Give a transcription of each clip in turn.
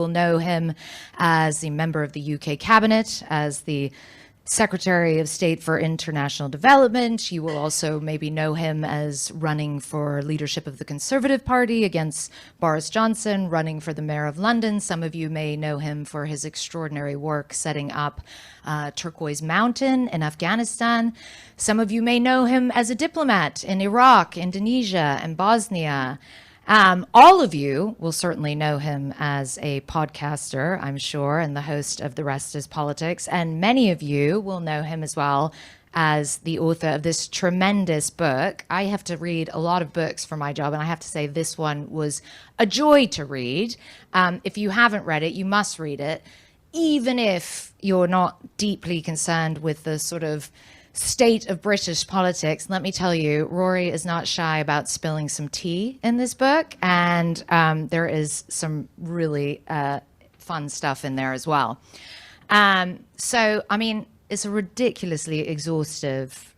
will know him as a member of the UK cabinet, as the Secretary of State for International Development. You will also maybe know him as running for leadership of the Conservative Party against Boris Johnson, running for the Mayor of London. Some of you may know him for his extraordinary work setting up Turquoise Mountain in Afghanistan. Some of you may know him as a diplomat in Iraq, Indonesia, and Bosnia. All of you will certainly know him as a podcaster, I'm sure, and the host of The Rest is Politics. And many of you will know him as well as the author of this tremendous book. I have to read a lot of books for my job, and I have to say this one was a joy to read. If you haven't read it, you must read it, even if you're not deeply concerned with the sort of state of British politics. Let me tell you, Rory is not shy about spilling some tea in this book, and there is some really fun stuff in there as well. So, I mean, it's a ridiculously exhaustive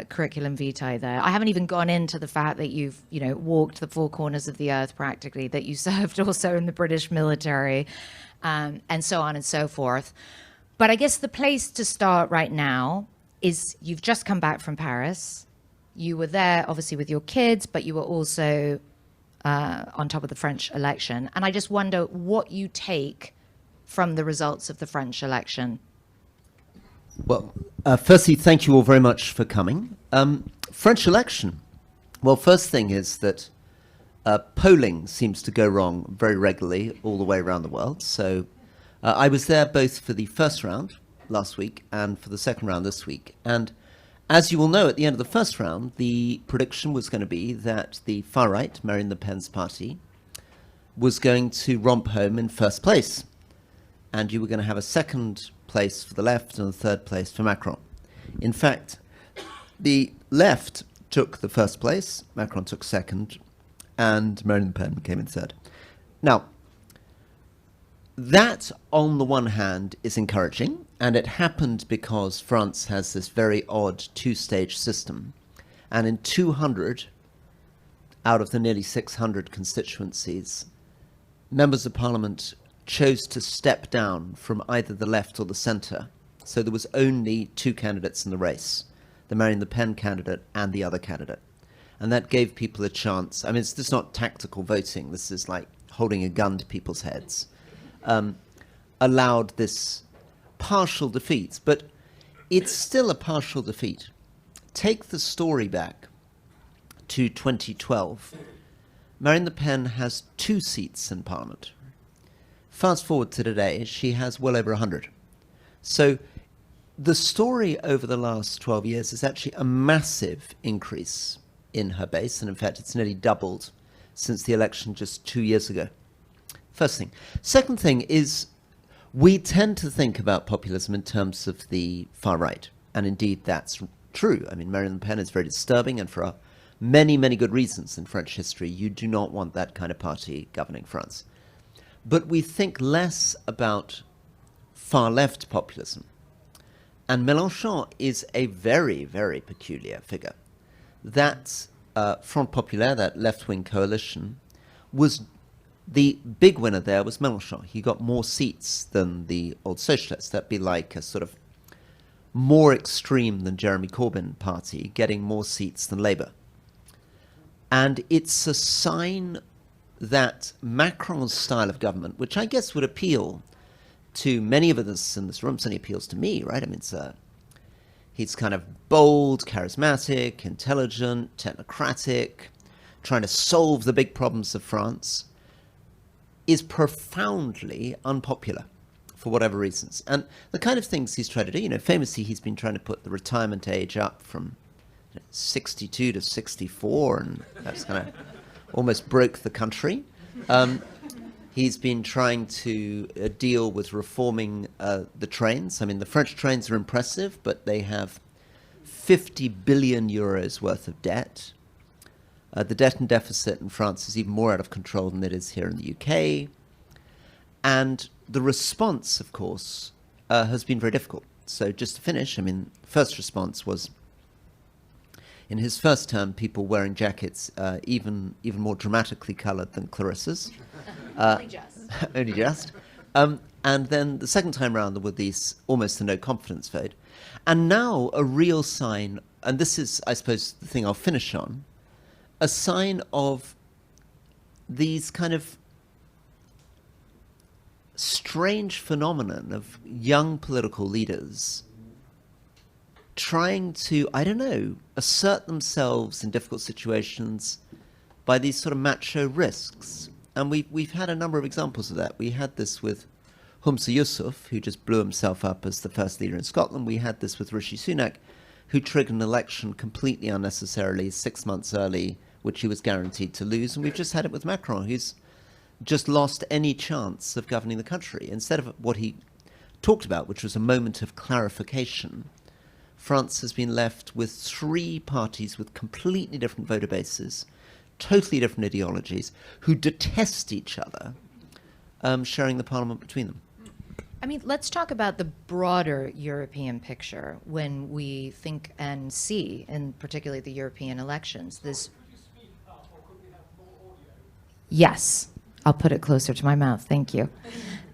curriculum vitae there. I haven't even gone into the fact that you've, walked the four corners of the earth practically, that you served also in the British military, and so on and so forth. But I guess the place to start right now is you've just come back from Paris. You were there, obviously, with your kids, but you were also on top of the French election. And I just wonder what you take from the results of the French election. Well, firstly, thank you all very much for coming. French election. Well, first thing is that polling seems to go wrong very regularly all the way around the world. So I was there both for the first round last week and for the second round this week. And as you will know, at the end of the first round, the prediction was going to be that the far right, Marine Le Pen's party, was going to romp home in first place. And you were going to have a second place for the left and a third place for Macron. In fact, the left took the first place, Macron took second, and Marine Le Pen came in third. Now, that, on the one hand, is encouraging, and it happened because France has this very odd two-stage system. And in 200 out of the nearly 600 constituencies, members of parliament chose to step down from either the left or the centre. So there was only two candidates in the race, the Marine Le Pen candidate and the other candidate. And that gave people a chance. I mean, this is not tactical voting. This is like holding a gun to people's heads. Allowed this partial defeat, but it's still a partial defeat. Take the story back to 2012. Marine Le Pen has 2 seats in Parliament. Fast forward to today, she has well over 100. So the story over the last 12 years is actually a massive increase in her base, and in fact it's nearly doubled since the election just 2 years ago. First thing. Second thing is we tend to think about populism in terms of the far right. And indeed, that's true. I mean, Marine Le Pen is very disturbing, and for many, many good reasons in French history, you do not want that kind of party governing France. But we think less about far left populism. And Mélenchon is a very, very peculiar figure. That Front Populaire, that left-wing coalition, was the big winner there was Mélenchon. He got more seats than the old socialists. That'd be like a sort of more extreme than Jeremy Corbyn party, getting more seats than Labour. And it's a sign that Macron's style of government, which I guess would appeal to many of us in this room, certainly appeals to me, right? I mean, he's kind of bold, charismatic, intelligent, technocratic, trying to solve the big problems of France, is profoundly unpopular for whatever reasons. And the kind of things he's tried to do, famously he's been trying to put the retirement age up from 62 to 64, and that's kind of almost broke the country. He's been trying to deal with reforming the trains. I mean, the French trains are impressive, but they have 50 billion euros worth of debt. The debt and deficit in France is even more out of control than it is here in the UK. And the response, of course, has been very difficult. So just to finish, I mean, first response was, in his first term, people wearing jackets even more dramatically coloured than Clarissa's. Only just. only just. And then the second time round, there were these almost a no confidence vote. And now a real sign, and this is, I suppose, the thing I'll finish on, a sign of these kind of strange phenomenon of young political leaders trying to, I don't know, assert themselves in difficult situations by these sort of macho risks. And we've had a number of examples of that. We had this with Humza Yousaf, who just blew himself up as the first leader in Scotland. We had this with Rishi Sunak, who triggered an election completely unnecessarily 6 months early, which he was guaranteed to lose. And we've just had it with Macron, who's just lost any chance of governing the country. Instead of what he talked about, which was a moment of clarification, France has been left with three parties with completely different voter bases, totally different ideologies, who detest each other, sharing the parliament between them. I mean, let's talk about the broader European picture when we think and see, and particularly the European elections. This. Yes, I'll put it closer to my mouth. Thank you.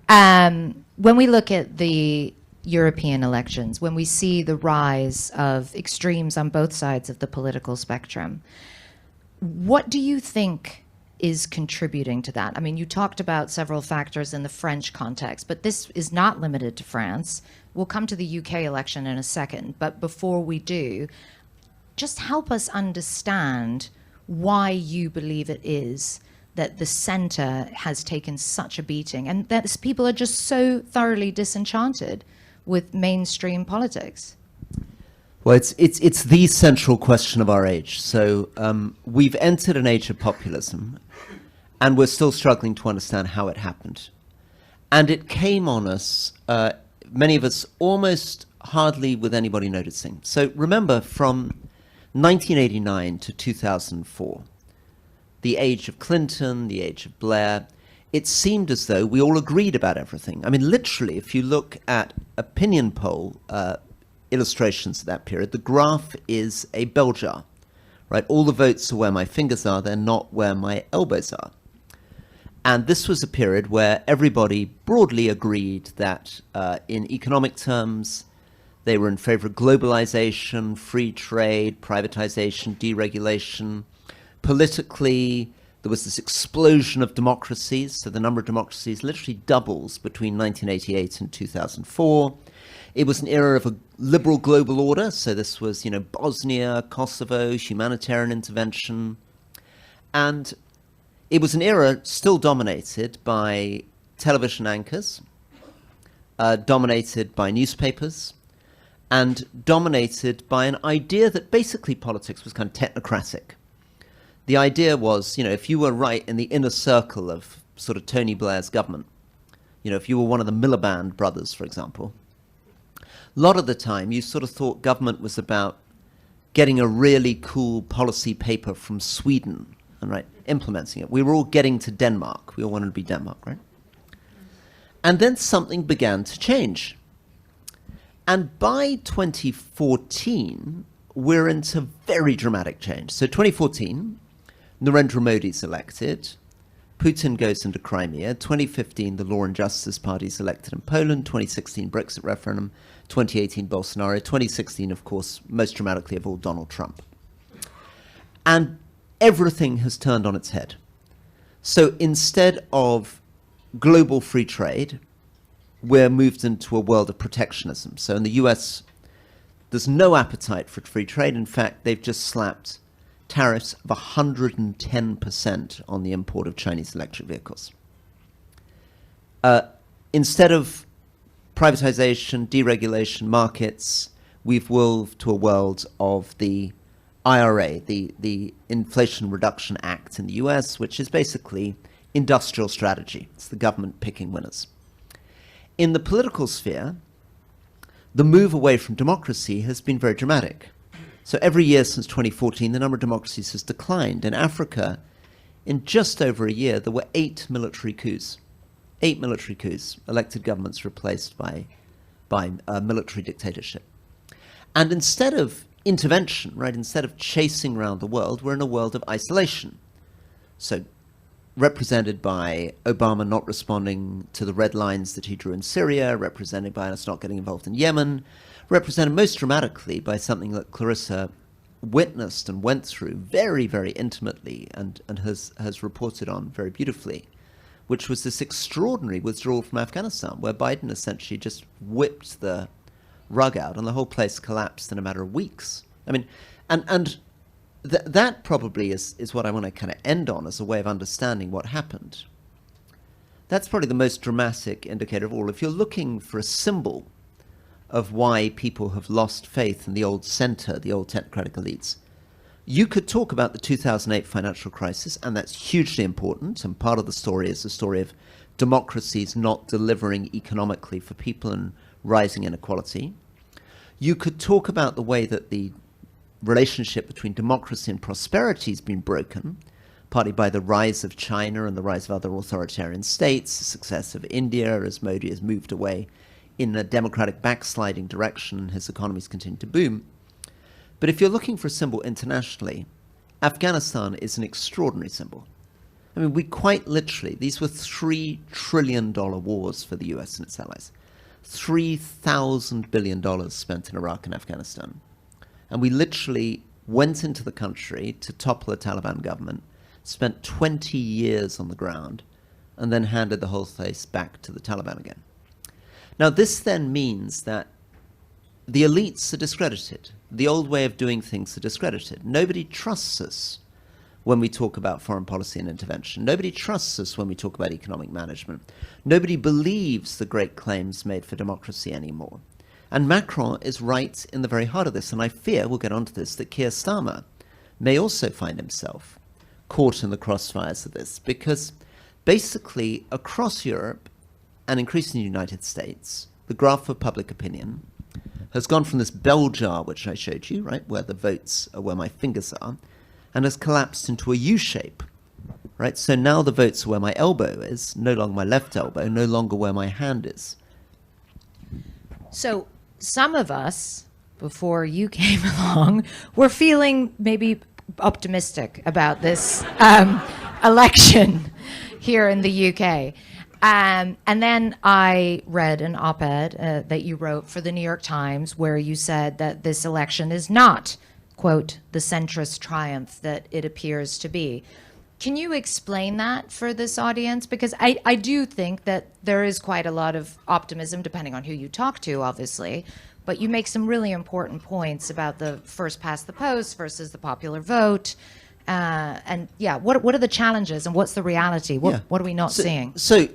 When we look at the European elections, when we see the rise of extremes on both sides of the political spectrum, what do you think is contributing to that? I mean, you talked about several factors in the French context, but this is not limited to France. We'll come to the UK election in a second, but before we do, just help us understand why you believe it is that the centre has taken such a beating and that people are just so thoroughly disenchanted with mainstream politics. Well, it's the central question of our age. So we've entered an age of populism, and we're still struggling to understand how it happened. And it came on us, many of us, almost hardly with anybody noticing. So remember, from 1989 to 2004, the age of Clinton, the age of Blair, it seemed as though we all agreed about everything. I mean, literally, if you look at opinion poll illustrations of that period, the graph is a bell jar, right? All the votes are where my fingers are, they're not where my elbows are. And this was a period where everybody broadly agreed that in economic terms, they were in favor of globalization, free trade, privatization, deregulation. Politically, there was this explosion of democracies, so the number of democracies literally doubles between 1988 and 2004. It was an era of a liberal global order, so this was, Bosnia, Kosovo, humanitarian intervention. And it was an era still dominated by television anchors, dominated by newspapers, and dominated by an idea that basically politics was kind of technocratic. The idea was, if you were right in the inner circle of sort of Tony Blair's government, if you were one of the Miliband brothers, for example, a lot of the time you sort of thought government was about getting a really cool policy paper from Sweden and implementing it. We were all getting to Denmark. We all wanted to be Denmark, right? And then something began to change. And by 2014, we're into very dramatic change. So 2014, Narendra Modi's elected. Putin goes into Crimea. 2015, the Law and Justice Party is elected in Poland. 2016, Brexit referendum. 2018, Bolsonaro. 2016, of course, most dramatically of all, Donald Trump. And everything has turned on its head. So instead of global free trade, we're moved into a world of protectionism. So in the US, there's no appetite for free trade. In fact, they've just slapped tariffs of 110% on the import of Chinese electric vehicles. Instead of privatization, deregulation, markets, we've moved to a world of the IRA, the Inflation Reduction Act in the US, which is basically industrial strategy. It's the government picking winners. In the political sphere, the move away from democracy has been very dramatic. So every year since 2014, the number of democracies has declined. In Africa, in just over a year, there were 8 military coups. 8 military coups, elected governments replaced by military dictatorship. And instead of intervention, instead of chasing around the world, we're in a world of isolation. So represented by Obama not responding to the red lines that he drew in Syria, represented by us not getting involved in Yemen, represented most dramatically by something that Clarissa witnessed and went through very, very intimately and has reported on very beautifully, which was this extraordinary withdrawal from Afghanistan, where Biden essentially just whipped the rug out and the whole place collapsed in a matter of weeks. I mean, that probably is what I want to kind of end on as a way of understanding what happened. That's probably the most dramatic indicator of all. If you're looking for a symbol of why people have lost faith in the old center, the old technocratic elites, you could talk about the 2008 financial crisis, and that's hugely important, and part of the story is the story of democracies not delivering economically for people and rising inequality. You could talk about the way that the relationship between democracy and prosperity has been broken, partly by the rise of China and the rise of other authoritarian states, the success of India as Modi has moved away in a democratic backsliding direction, his economies continue to boom. But if you're looking for a symbol internationally, Afghanistan is an extraordinary symbol. I mean, we quite literally, these were $3 trillion wars for the US and its allies. $3,000 billion spent in Iraq and Afghanistan. And we literally went into the country to topple a Taliban government, spent 20 years on the ground, and then handed the whole place back to the Taliban again. Now, this then means that the elites are discredited. The old way of doing things are discredited. Nobody trusts us when we talk about foreign policy and intervention. Nobody trusts us when we talk about economic management. Nobody believes the great claims made for democracy anymore. And Macron is right in the very heart of this. And I fear, we'll get onto this, that Keir Starmer may also find himself caught in the crossfires of this, because basically across Europe and increasingly the United States, the graph of public opinion has gone from this bell jar, which I showed you, right, where the votes are where my fingers are, and has collapsed into a U shape, right? So now the votes are where my elbow is, no longer my left elbow, no longer where my hand is. So some of us, before you came along, were feeling maybe optimistic about this election here in the UK. And then I read an op-ed that you wrote for the New York Times where you said that this election is not, quote, the centrist triumph that it appears to be. Can you explain that for this audience? Because I do think that there is quite a lot of optimism, depending on who you talk to, obviously. But you make some really important points about the first past the post versus the popular vote. And yeah, what are the challenges and what's the reality? What are we not seeing? So,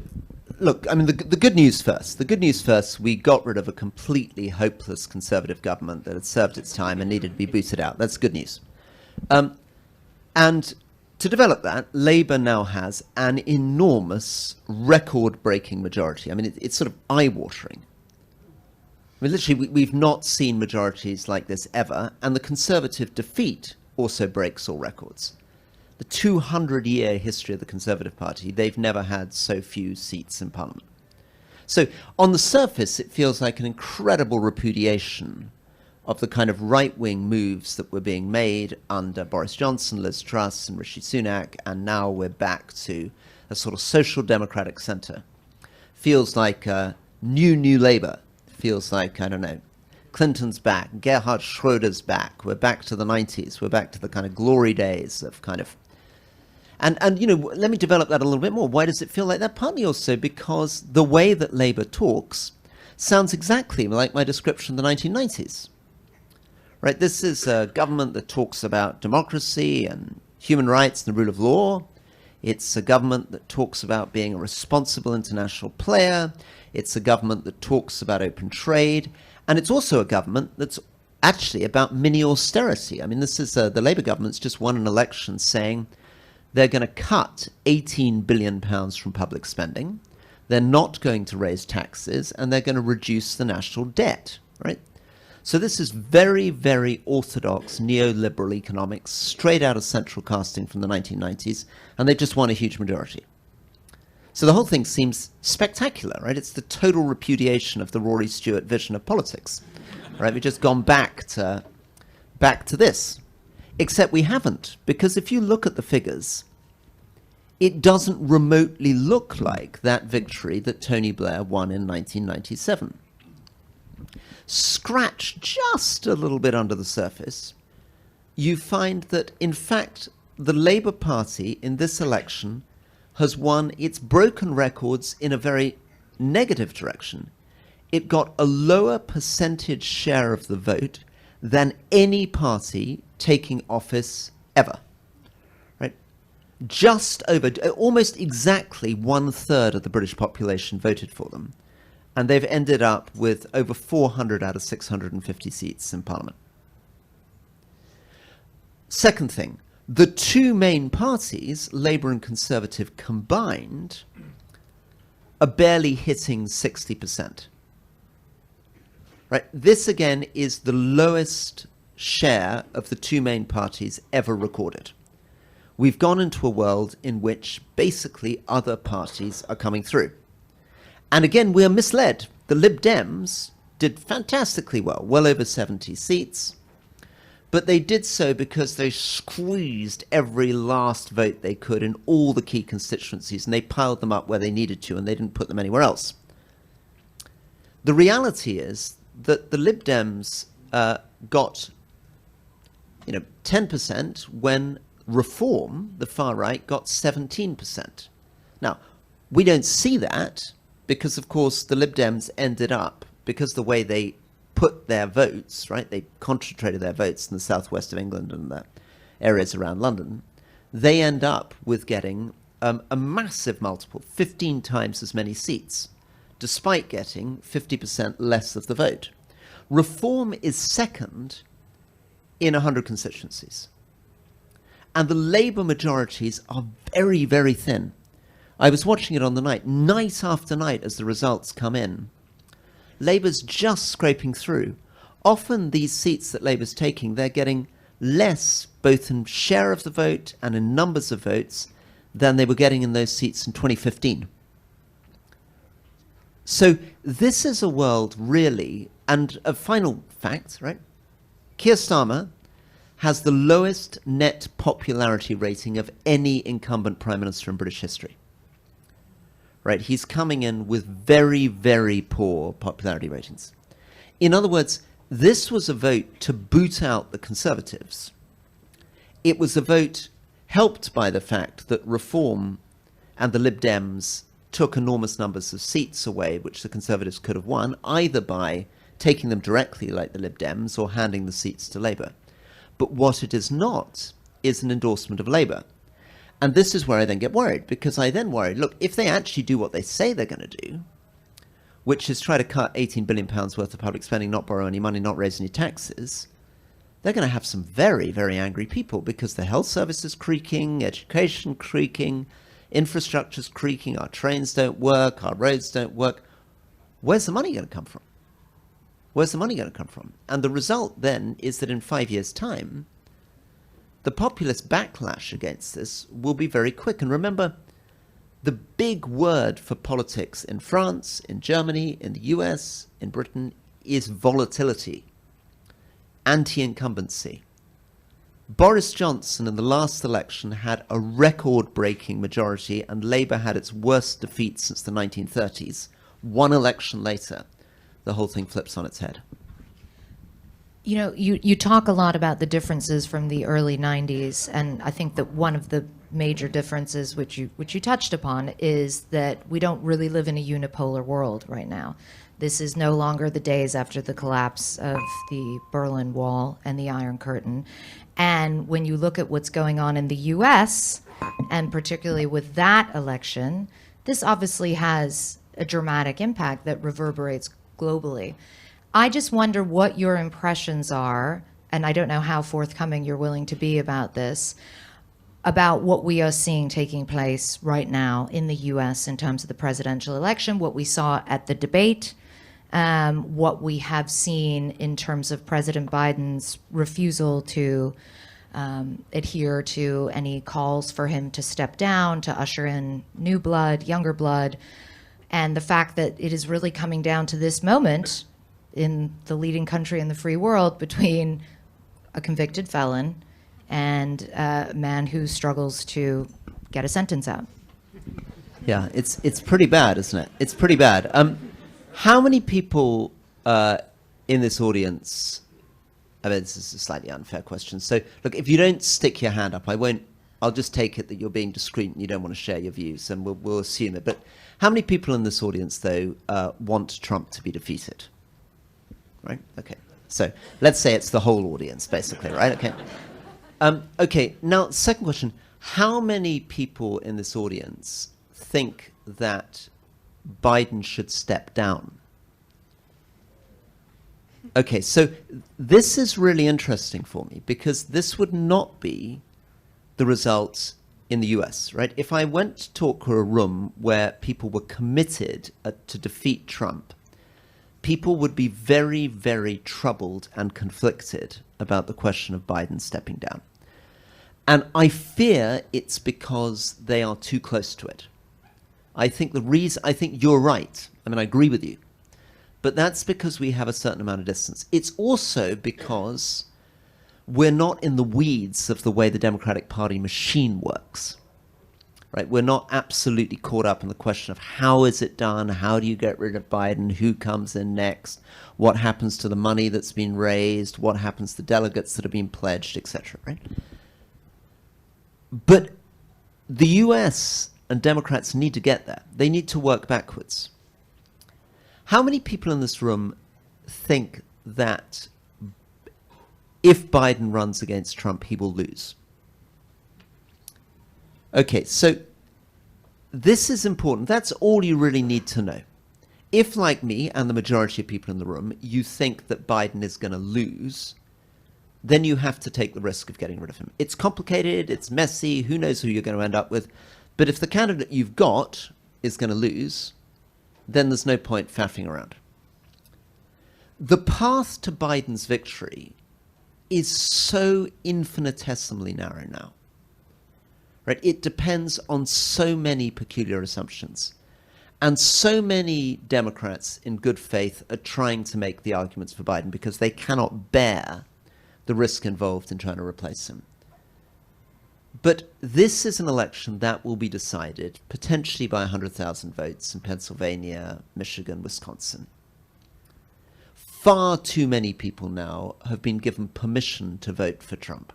look, I mean, the good news first. The good news first, we got rid of a completely hopeless conservative government that had served its time and needed to be booted out. That's good news. And to develop that, Labour now has an enormous, record-breaking majority. I mean, it's sort of eye-watering. I mean, literally, we've not seen majorities like this ever, and the Conservative defeat also breaks all records. The 200-year history of the Conservative Party, they've never had so few seats in Parliament. So on the surface, it feels like an incredible repudiation of the kind of right-wing moves that were being made under Boris Johnson, Liz Truss, and Rishi Sunak, and now we're back to a sort of social democratic centre. Feels like new Labour. Feels like, I don't know, Clinton's back, Gerhard Schröder's back. We're back to the 90s. We're back to the kind of glory days of kind of... And you know, let me develop that a little bit more. Why does it feel like that? Partly also because the way that Labour talks sounds exactly like my description of the 1990s. Right, this is a government that talks about democracy and human rights and the rule of law. It's a government that talks about being a responsible international player. It's a government that talks about open trade. And it's also a government that's actually about mini austerity. I mean, this is the Labour government's just won an election saying they're going to cut £18 billion from public spending. They're not going to raise taxes, and they're going to reduce the national debt, right? So this is very, very orthodox neoliberal economics, straight out of central casting from the 1990s, and they've just won a huge majority. So the whole thing seems spectacular, right? It's the total repudiation of the Rory Stewart vision of politics, right? We've just gone back to this. Except we haven't, because if you look at the figures, it doesn't remotely look like that victory that Tony Blair won in 1997. Scratch just a little bit under the surface, you find that, in fact, the Labour Party in this election has won its broken records in a very negative direction. It got a lower percentage share of the vote than any party taking office ever. Right? Just over, almost exactly 1/3 of the British population voted for them. And they've ended up with over 400 out of 650 seats in Parliament. Second thing, the two main parties, Labour and Conservative combined, are barely hitting 60%. Right? This, again, is the lowest share of the two main parties ever recorded. We've gone into a world in which basically other parties are coming through. And again, we are misled. The Lib Dems did fantastically well over 70 seats, but they did so because they squeezed every last vote they could in all the key constituencies, and they piled them up where they needed to, and they didn't put them anywhere else. The reality is that the Lib Dems got 10% when Reform, the far right, got 17%. Now, we don't see that because, of course, the Lib Dems ended up, because the way they put their votes, right, they concentrated their votes in the southwest of England and the areas around London, they end up with getting a massive multiple, 15 times as many seats, despite getting 50% less of the vote. Reform is second in 100 constituencies. And the Labour majorities are very, very thin. I was watching it on the night after night as the results come in. Labour's just scraping through. Often these seats that Labour's taking, they're getting less, both in share of the vote and in numbers of votes, than they were getting in those seats in 2015. So this is a world, really, and a final fact, right? Keir Starmer has the lowest net popularity rating of any incumbent Prime Minister in British history. Right, he's coming in with very, very poor popularity ratings. In other words, this was a vote to boot out the Conservatives. It was a vote helped by the fact that Reform and the Lib Dems took enormous numbers of seats away, which the Conservatives could have won, either by taking them directly like the Lib Dems or handing the seats to Labour. But what it is not is an endorsement of Labour. And this is where I then get worried, because I then worry, look, if they actually do what they say they're going to do, which is try to cut £18 billion worth of public spending, not borrow any money, not raise any taxes, they're going to have some very, very angry people, because the health service is creaking, education creaking, infrastructure's creaking, our trains don't work, our roads don't work. Where's the money going to come from? Where's the money going to come from? And the result then is that in 5 years' time, the populist backlash against this will be very quick. And remember, the big word for politics in France, in Germany, in the US, in Britain, is volatility, anti-incumbency. Boris Johnson in the last election had a record-breaking majority, and Labour had its worst defeat since the 1930s. One election later, the whole thing flips on its head. You know, you talk a lot about the differences from the early 90s, and I think that one of the major differences which you touched upon is that we don't really live in a unipolar world right now. This is no longer the days after the collapse of the Berlin Wall and the Iron Curtain. And when you look at what's going on in the US, and particularly with that election, this obviously has a dramatic impact that reverberates globally. I just wonder what your impressions are, and I don't know how forthcoming you're willing to be about this, about what we are seeing taking place right now in the US in terms of the presidential election, what we saw at the debate, what we have seen in terms of President Biden's refusal to adhere to any calls for him to step down, to usher in new blood, younger blood, and the fact that it is really coming down to this moment in the leading country in the free world between a convicted felon and a man who struggles to get a sentence out. Yeah, it's pretty bad, isn't it? It's pretty bad. How many people in this audience? I mean, this is a slightly unfair question. So, look, if you don't stick your hand up, I won't. I'll just take it that you're being discreet and you don't want to share your views, and we'll assume it. But how many people in this audience, though, want Trump to be defeated? Right? Okay. So let's say it's the whole audience, basically, right? Okay. Okay. Now, second question: how many people in this audience think that Biden should step down? Okay, so this is really interesting for me because this would not be the results in the US, right? If I went to talk to a room where people were committed to defeat Trump, people would be very, very troubled and conflicted about the question of Biden stepping down. And I fear it's because they are too close to it. I think you're right. I mean, I agree with you. But that's because we have a certain amount of distance. It's also because we're not in the weeds of the way the Democratic Party machine works, right? We're not absolutely caught up in the question of how is it done? How do you get rid of Biden? Who comes in next? What happens to the money that's been raised? What happens to delegates that have been pledged, etc., right? But the US and Democrats need to get there. They need to work backwards. How many people in this room think that if Biden runs against Trump, he will lose? Okay, so this is important. That's all you really need to know. If, like me and the majority of people in the room, you think that Biden is going to lose, then you have to take the risk of getting rid of him. It's complicated, it's messy, who knows who you're going to end up with. But if the candidate you've got is going to lose, then there's no point faffing around. The path to Biden's victory is so infinitesimally narrow now, right? It depends on so many peculiar assumptions. And so many Democrats in good faith are trying to make the arguments for Biden because they cannot bear the risk involved in trying to replace him. But this is an election that will be decided potentially by 100,000 votes in Pennsylvania, Michigan, Wisconsin. Far too many people now have been given permission to vote for Trump.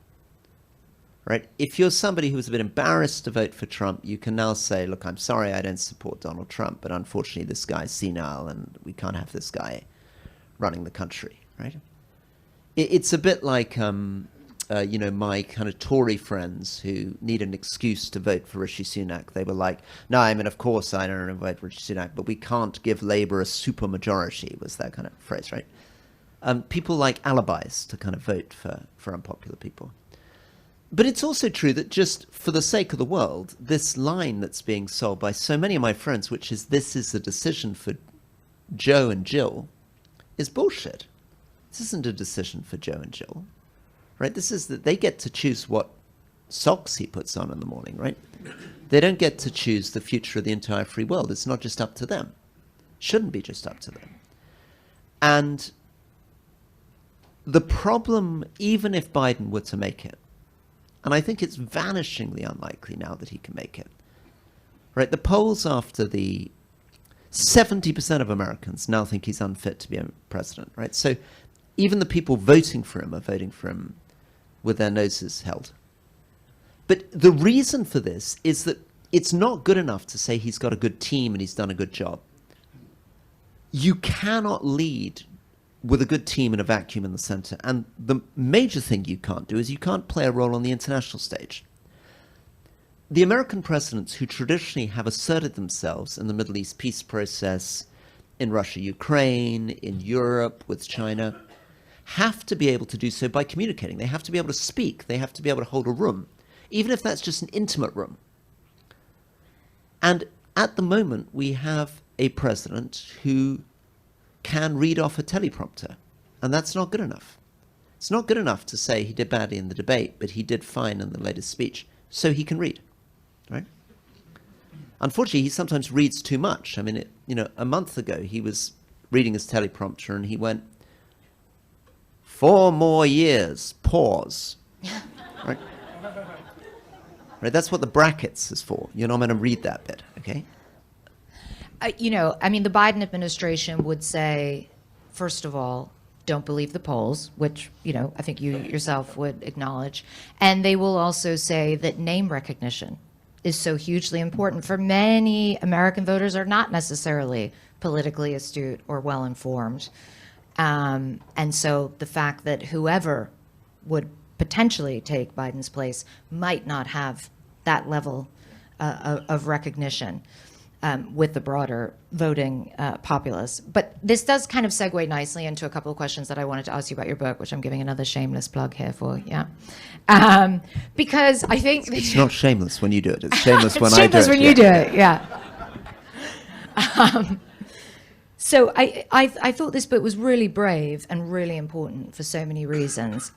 Right? If you're somebody who's a bit embarrassed to vote for Trump, you can now say, look, I'm sorry I don't support Donald Trump, but unfortunately this guy's senile and we can't have this guy running the country, right? It's a bit like my kind of Tory friends who need an excuse to vote for Rishi Sunak. They were like, no, I mean, of course I don't vote for Rishi Sunak, but we can't give Labour a supermajority, was that kind of phrase, right? People like alibis to kind of vote for unpopular people. But it's also true that just for the sake of the world, this line that's being sold by so many of my friends, which is this is a decision for Joe and Jill, is bullshit. This isn't a decision for Joe and Jill. Right? This is that they get to choose what socks he puts on in the morning, right? They don't get to choose the future of the entire free world. It's not just up to them. Shouldn't be just up to them. And the problem, even if Biden were to make it, and I think it's vanishingly unlikely now that he can make it, right? The polls after the 70% of Americans now think he's unfit to be a president, right? So even the people voting for him are voting for him with their noses held. But the reason for this is that it's not good enough to say he's got a good team and he's done a good job. You cannot lead with a good team in a vacuum in the center. And the major thing you can't do is you can't play a role on the international stage. The American presidents who traditionally have asserted themselves in the Middle East peace process, in Russia, Ukraine, in Europe, with China, have to be able to do so by communicating. They have to be able to speak. They have to be able to hold a room, even if that's just an intimate room. And at the moment, we have a president who can read off a teleprompter, and that's not good enough. It's not good enough to say he did badly in the debate, but he did fine in the latest speech, so he can read, right? Unfortunately, he sometimes reads too much. I mean, a month ago, he was reading his teleprompter, and he went, 4 more years, pause, right? right? That's what the brackets is for. You're not going to read that bit, okay? You know, I mean, the Biden administration would say, first of all, don't believe the polls, which, you know, I think you yourself would acknowledge. And they will also say that name recognition is so hugely important for many American voters are not necessarily politically astute or well-informed. And so the fact that whoever would potentially take Biden's place might not have that level of recognition with the broader voting populace. But this does kind of segue nicely into a couple of questions that I wanted to ask you about your book, which I'm giving another shameless plug here for, yeah. Because I think... It's not shameless when you do it. It's shameless when it's I do it. Shameless when you do it, yeah. So I thought this book was really brave and really important for so many reasons.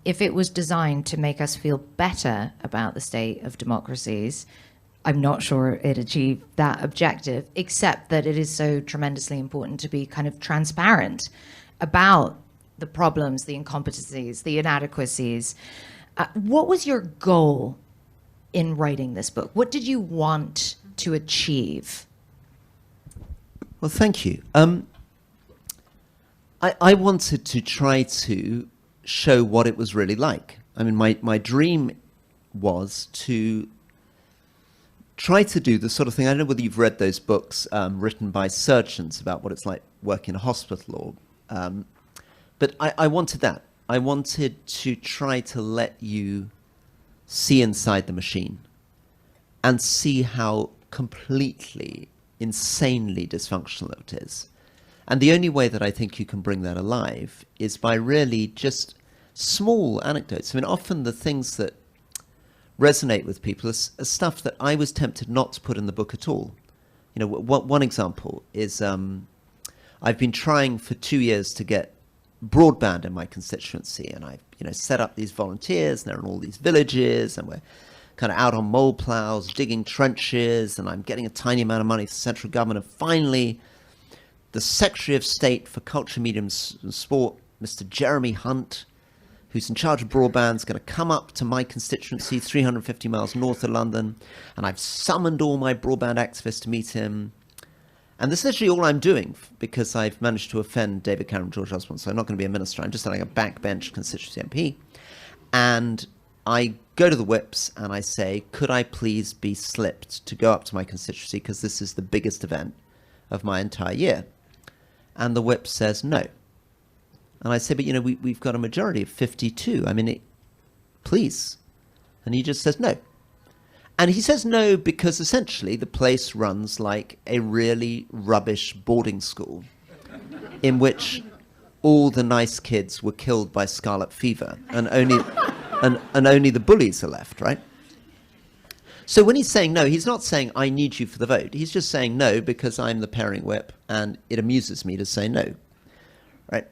If it was designed to make us feel better about the state of democracies, I'm not sure it achieved that objective, except that it is so tremendously important to be kind of transparent about the problems, the incompetencies, the inadequacies. What was your goal in writing this book? What did you want to achieve? Well, thank you. I wanted to try to show what it was really like. I mean, my dream was to try to do the sort of thing, I don't know whether you've read those books written by surgeons about what it's like working in a hospital, but I wanted that. I wanted to try to let you see inside the machine and see how completely, insanely dysfunctional it is. And the only way that I think you can bring that alive is by really just small anecdotes. I mean, often the things that resonate with people is stuff that I was tempted not to put in the book at all. You know, one example is I've been trying for 2 years to get broadband in my constituency, and I've set up these volunteers, and they're in all these villages, and we're kind of out on mole plows, digging trenches, and I'm getting a tiny amount of money from the central government. And finally, the Secretary of State for Culture, Media and Sport, Mr. Jeremy Hunt, who's in charge of broadband, is going to come up to my constituency 350 miles north of London, and I've summoned all my broadband activists to meet him. And this is literally all I'm doing because I've managed to offend David Cameron and George Osborne, so I'm not going to be a minister. I'm just like a backbench constituency MP. And I go to the whips and I say, could I please be slipped to go up to my constituency because this is the biggest event of my entire year? And the whip says no. And I say, but we've got a majority of 52. I mean, please. And he just says no. And he says no because essentially the place runs like a really rubbish boarding school in which all the nice kids were killed by scarlet fever and only the bullies are left, right? So when he's saying no, he's not saying I need you for the vote. He's just saying no because I'm the pairing whip and it amuses me to say no, right?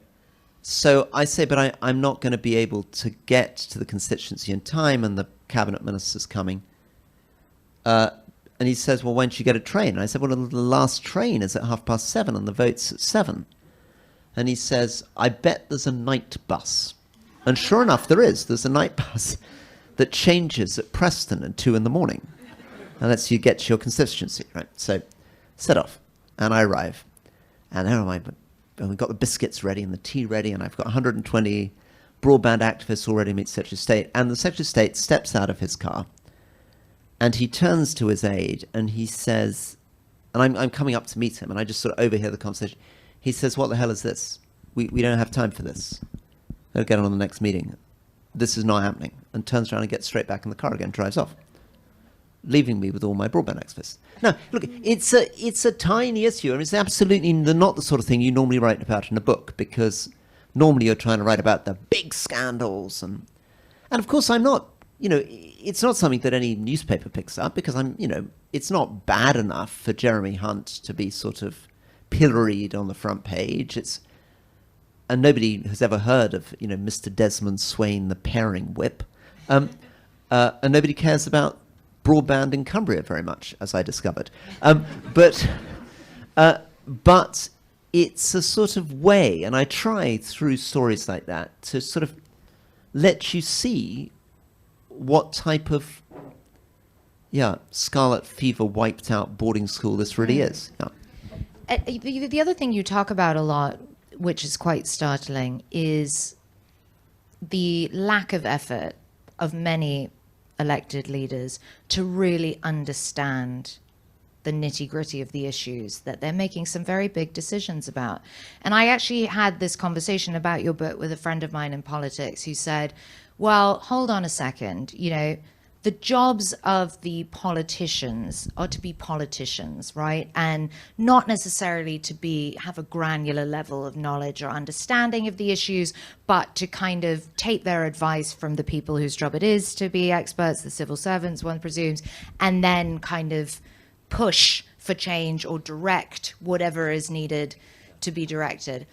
So I say, but I'm not going to be able to get to the constituency in time, and the cabinet minister's coming. And he says, well, when don't you get a train? And I said, well, the last train is at 7:30 and the vote's at 7. And he says, I bet there's a night bus. And sure enough, there's a night bus that changes at Preston at 2 a.m. and lets you get to your constituency, right? So set off, and I arrive, and there am I. And we've got the biscuits ready and the tea ready, and I've got 120 broadband activists already meet Secretary of State. And the Secretary of State steps out of his car, and he turns to his aide, and he says, and I'm coming up to meet him, and I just sort of overhear the conversation. He says, what the hell is this? We don't have time for this. I'll get on the next meeting. This is not happening. And turns around and gets straight back in the car again, drives off, leaving me with all my broadband activists. Now, look, it's a tiny issue, and it's absolutely not the sort of thing you normally write about in a book, because normally you're trying to write about the big scandals, and of course I'm not, it's not something that any newspaper picks up, because it's not bad enough for Jeremy Hunt to be sort of pilloried on the front page. And nobody has ever heard of, Mr. Desmond Swain, the pairing whip, and nobody cares about broadband in Cumbria very much, as I discovered. But it's a sort of way, and I try through stories like that to sort of let you see what type of yeah, scarlet fever wiped out boarding school this really is. Yeah. The other thing you talk about a lot, which is quite startling, is the lack of effort of many elected leaders to really understand the nitty-gritty of the issues that they're making some very big decisions about. And I actually had this conversation about your book with a friend of mine in politics who said, well, hold on a second, you know, the jobs of the politicians are to be politicians, right? And not necessarily to have a granular level of knowledge or understanding of the issues, but to kind of take their advice from the people whose job it is to be experts, the civil servants, one presumes, and then kind of push for change or direct whatever is needed to be directed.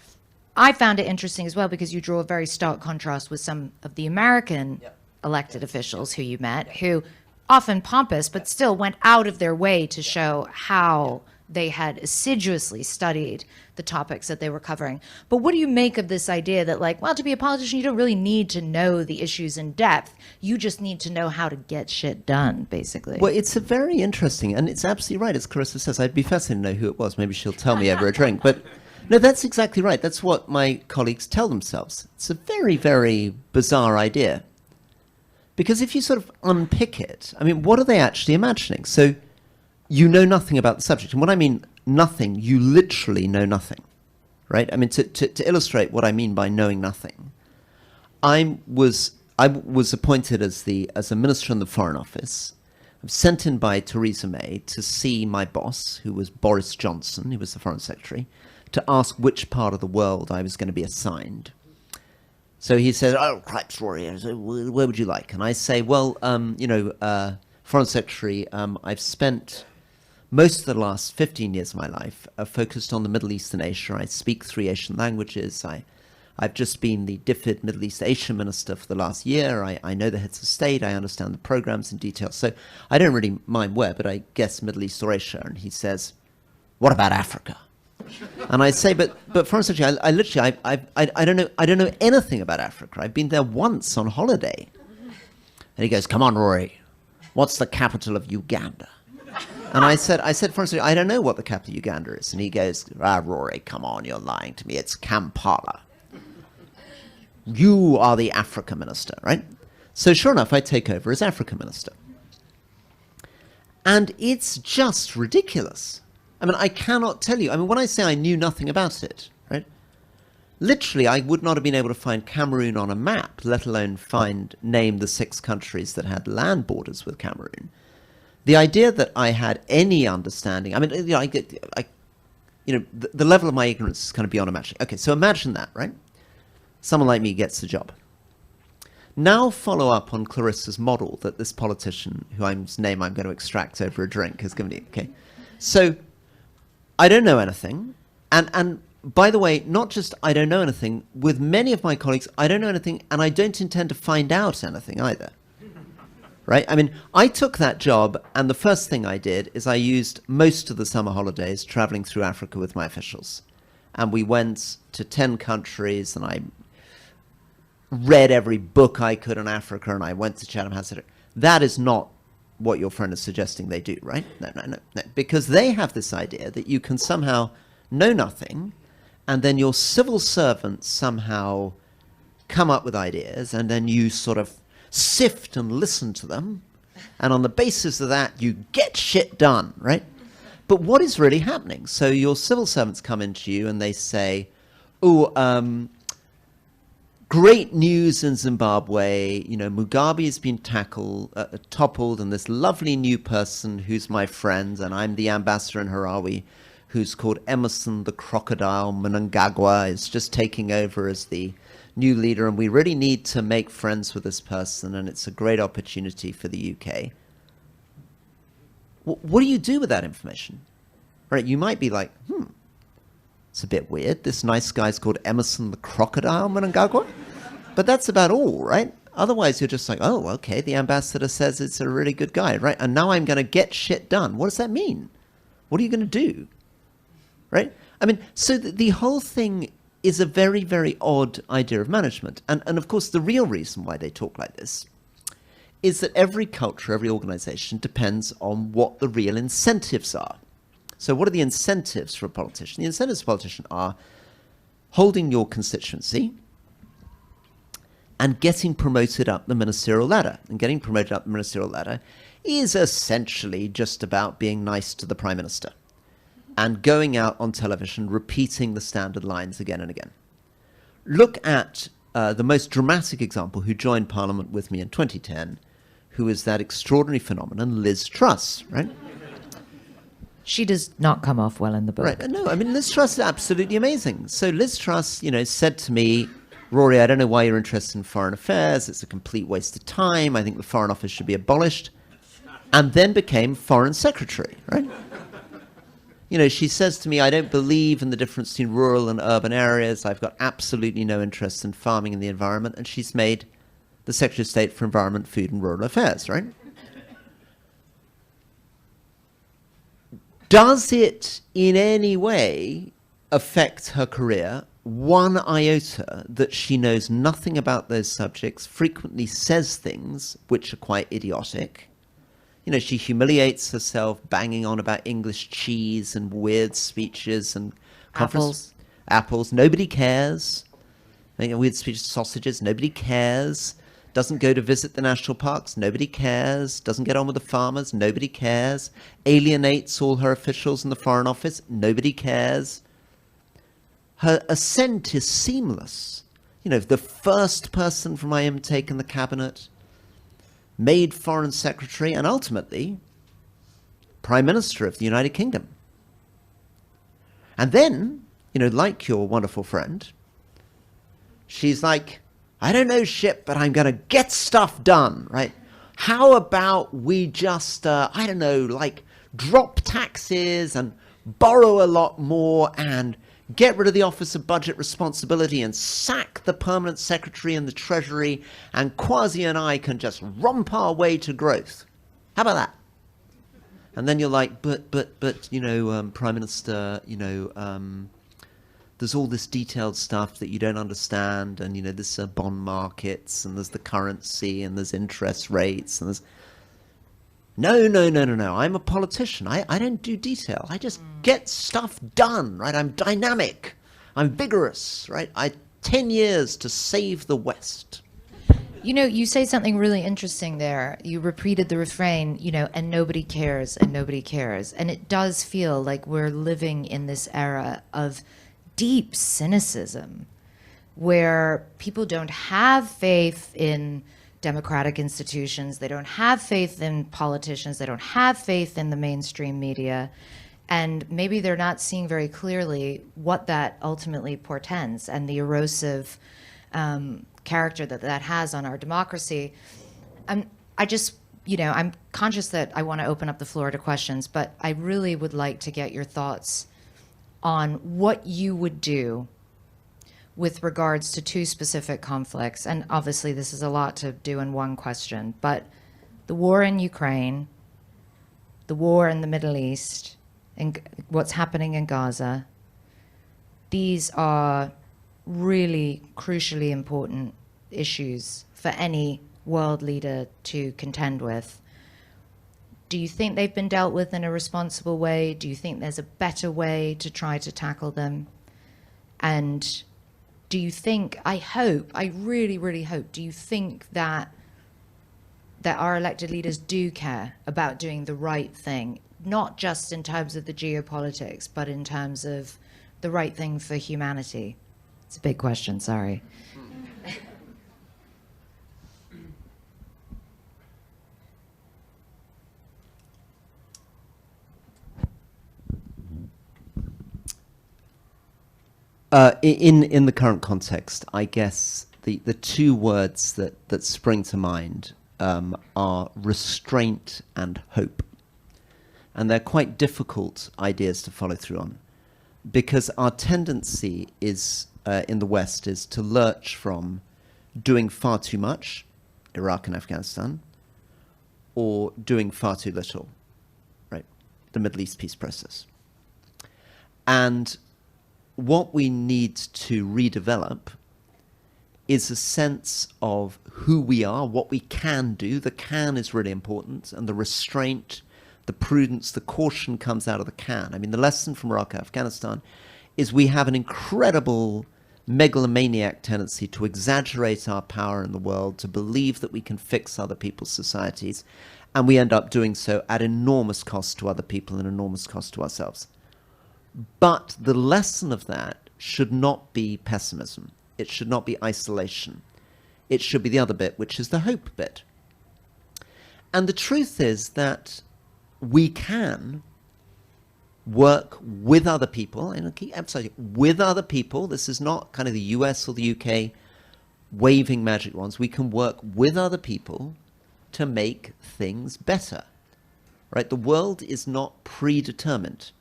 I found it interesting as well because you draw a very stark contrast with some of the American elected officials who you met, who often pompous, but still went out of their way to show how they had assiduously studied the topics that they were covering. But what do you make of this idea that, like, well, to be a politician, you don't really need to know the issues in depth. You just need to know how to get shit done, basically. Well, it's a very interesting, and it's absolutely right, as Clarissa says. I'd be fascinated to know who it was. Maybe she'll tell me over a drink. But no, that's exactly right. That's what my colleagues tell themselves. It's a very, very bizarre idea. Because if you sort of unpick it, I mean, what are they actually imagining? So you know nothing about the subject. And when I mean nothing, you literally know nothing, right? I mean, to illustrate what I mean by knowing nothing, I was appointed as a minister in the Foreign Office. I'm sent in by Theresa May to see my boss, who was Boris Johnson, who was the Foreign Secretary, to ask which part of the world I was going to be assigned. So he said, oh, cripes, Rory, I said, where would you like? And I say, well, Foreign Secretary, I've spent most of the last 15 years of my life focused on the Middle East and Asia. I speak 3 Asian languages. I've just been the DFID Middle East Asia Minister for the last year. I know the heads of state. I understand the programs in detail. So I don't really mind where, but I guess Middle East or Asia. And he says, what about Africa? And I say, but Foreign Secretary, I don't know anything about Africa. I've been there once on holiday. And he goes, come on, Rory, what's the capital of Uganda? And I said, Foreign Secretary, I don't know what the capital of Uganda is. And he goes, Rory, come on, you're lying to me. It's Kampala. You are the Africa minister, right? So sure enough, I take over as Africa minister. And it's just ridiculous. I mean, I cannot tell you. I mean, when I say I knew nothing about it, right? Literally, I would not have been able to find Cameroon on a map, let alone name the 6 countries that had land borders with Cameroon. The idea that I had any understanding, I mean, the level of my ignorance is kind of beyond imagining. Okay, so imagine that, right? Someone like me gets the job. Now follow up on Clarissa's model that this politician, whose name I'm going to extract over a drink, has given me. Okay, so I don't know anything, and by the way, not just I don't know anything, with many of my colleagues, I don't know anything, and I don't intend to find out anything either, right? I mean, I took that job, and the first thing I did is I used most of the summer holidays traveling through Africa with my officials, and we went to 10 countries, and I read every book I could on Africa, and I went to Chatham House. That is not what your friend is suggesting they do, right? No. Because they have this idea that you can somehow know nothing, and then your civil servants somehow come up with ideas, and then you sort of sift and listen to them, and on the basis of that, you get shit done, right? But what is really happening? So your civil servants come into you, and they say, great news in Zimbabwe. You know, Mugabe has been toppled, and this lovely new person who's my friend, and I'm the ambassador in Harare, who's called Emerson the Crocodile Mnangagwa, is just taking over as the new leader, and we really need to make friends with this person, and it's a great opportunity for the UK. What do you do with that information? Right? You might be like, it's a bit weird. This nice guy's called Emerson the Crocodile Mnangagwa. But that's about all, right? Otherwise, you're just like, oh, okay, the ambassador says it's a really good guy, right? And now I'm going to get shit done. What does that mean? What are you going to do? Right? I mean, so the whole thing is a very, very odd idea of management. And of course, the real reason why they talk like this is that every culture, every organization depends on what the real incentives are. So what are the incentives for a politician? The incentives for a politician are holding your constituency and getting promoted up the ministerial ladder. And getting promoted up the ministerial ladder is essentially just about being nice to the Prime Minister and going out on television repeating the standard lines again and again. Look at the most dramatic example who joined Parliament with me in 2010, who is that extraordinary phenomenon, Liz Truss, right? She does not come off well in the book. Right. No, I mean, Liz Truss is absolutely amazing. So Liz Truss, said to me, Rory, I don't know why you're interested in foreign affairs. It's a complete waste of time. I think the Foreign Office should be abolished. And then became Foreign Secretary, right? She says to me, I don't believe in the difference between rural and urban areas. I've got absolutely no interest in farming and the environment. And she's made the Secretary of State for Environment, Food and Rural Affairs, right? Does it in any way affect her career one iota that she knows nothing about those subjects, frequently says things which are quite idiotic? She humiliates herself banging on about English cheese and weird speeches and apples. Nobody cares. Weird speeches, sausages. Nobody cares. Doesn't go to visit the national parks. Nobody cares. Doesn't get on with the farmers. Nobody cares. Alienates all her officials in the Foreign Office. Nobody cares. Her ascent is seamless. The first person from IM taken the cabinet, made Foreign Secretary, and ultimately Prime Minister of the United Kingdom. And then, like your wonderful friend, she's like, I don't know shit, but I'm going to get stuff done, right? How about we just, drop taxes and borrow a lot more and get rid of the Office of Budget Responsibility and sack the permanent secretary in the Treasury, and Kwasi and I can just romp our way to growth. How about that? And then you're like, but Prime Minister, there's all this detailed stuff that you don't understand, and there's bond markets, and there's the currency, and there's interest rates, and there's No. I'm a politician. I don't do detail. I just get stuff done, right? I'm dynamic. I'm vigorous, right? 10 years to save the West. You say something really interesting there. You repeated the refrain, and nobody cares, and nobody cares. And it does feel like we're living in this era of deep cynicism where people don't have faith in democratic institutions, they don't have faith in politicians, they don't have faith in the mainstream media, and maybe they're not seeing very clearly what that ultimately portends and the erosive character that has on our democracy. I'm conscious that I want to open up the floor to questions, but I really would like to get your thoughts on what you would do with regards to two specific conflicts. And obviously this is a lot to do in one question, but the war in Ukraine, the war in the Middle East, and what's happening in Gaza, these are really crucially important issues for any world leader to contend with. Do you think they've been dealt with in a responsible way? Do you think there's a better way to try to tackle them? And do you think, I really, really hope, do you think that our elected leaders do care about doing the right thing, not just in terms of the geopolitics, but in terms of the right thing for humanity? It's a big question, sorry. In the current context, I guess the two words that spring to mind are restraint and hope. And they're quite difficult ideas to follow through on, because our tendency is in the West is to lurch from doing far too much, Iraq and Afghanistan, or doing far too little, right? The Middle East peace process. And what we need to redevelop is a sense of who we are, what we can do. The can is really important, and the restraint, the prudence, the caution comes out of the can. I mean, the lesson from Iraq and Afghanistan is we have an incredible megalomaniac tendency to exaggerate our power in the world, to believe that we can fix other people's societies, and we end up doing so at enormous cost to other people and enormous cost to ourselves. But the lesson of that should not be pessimism. It should not be isolation. It should be the other bit, which is the hope bit. And the truth is that we can work with other people, and I keep emphasizing with other people. This is not kind of the US or the UK waving magic wands. We can work with other people to make things better, right? The world is not predetermined.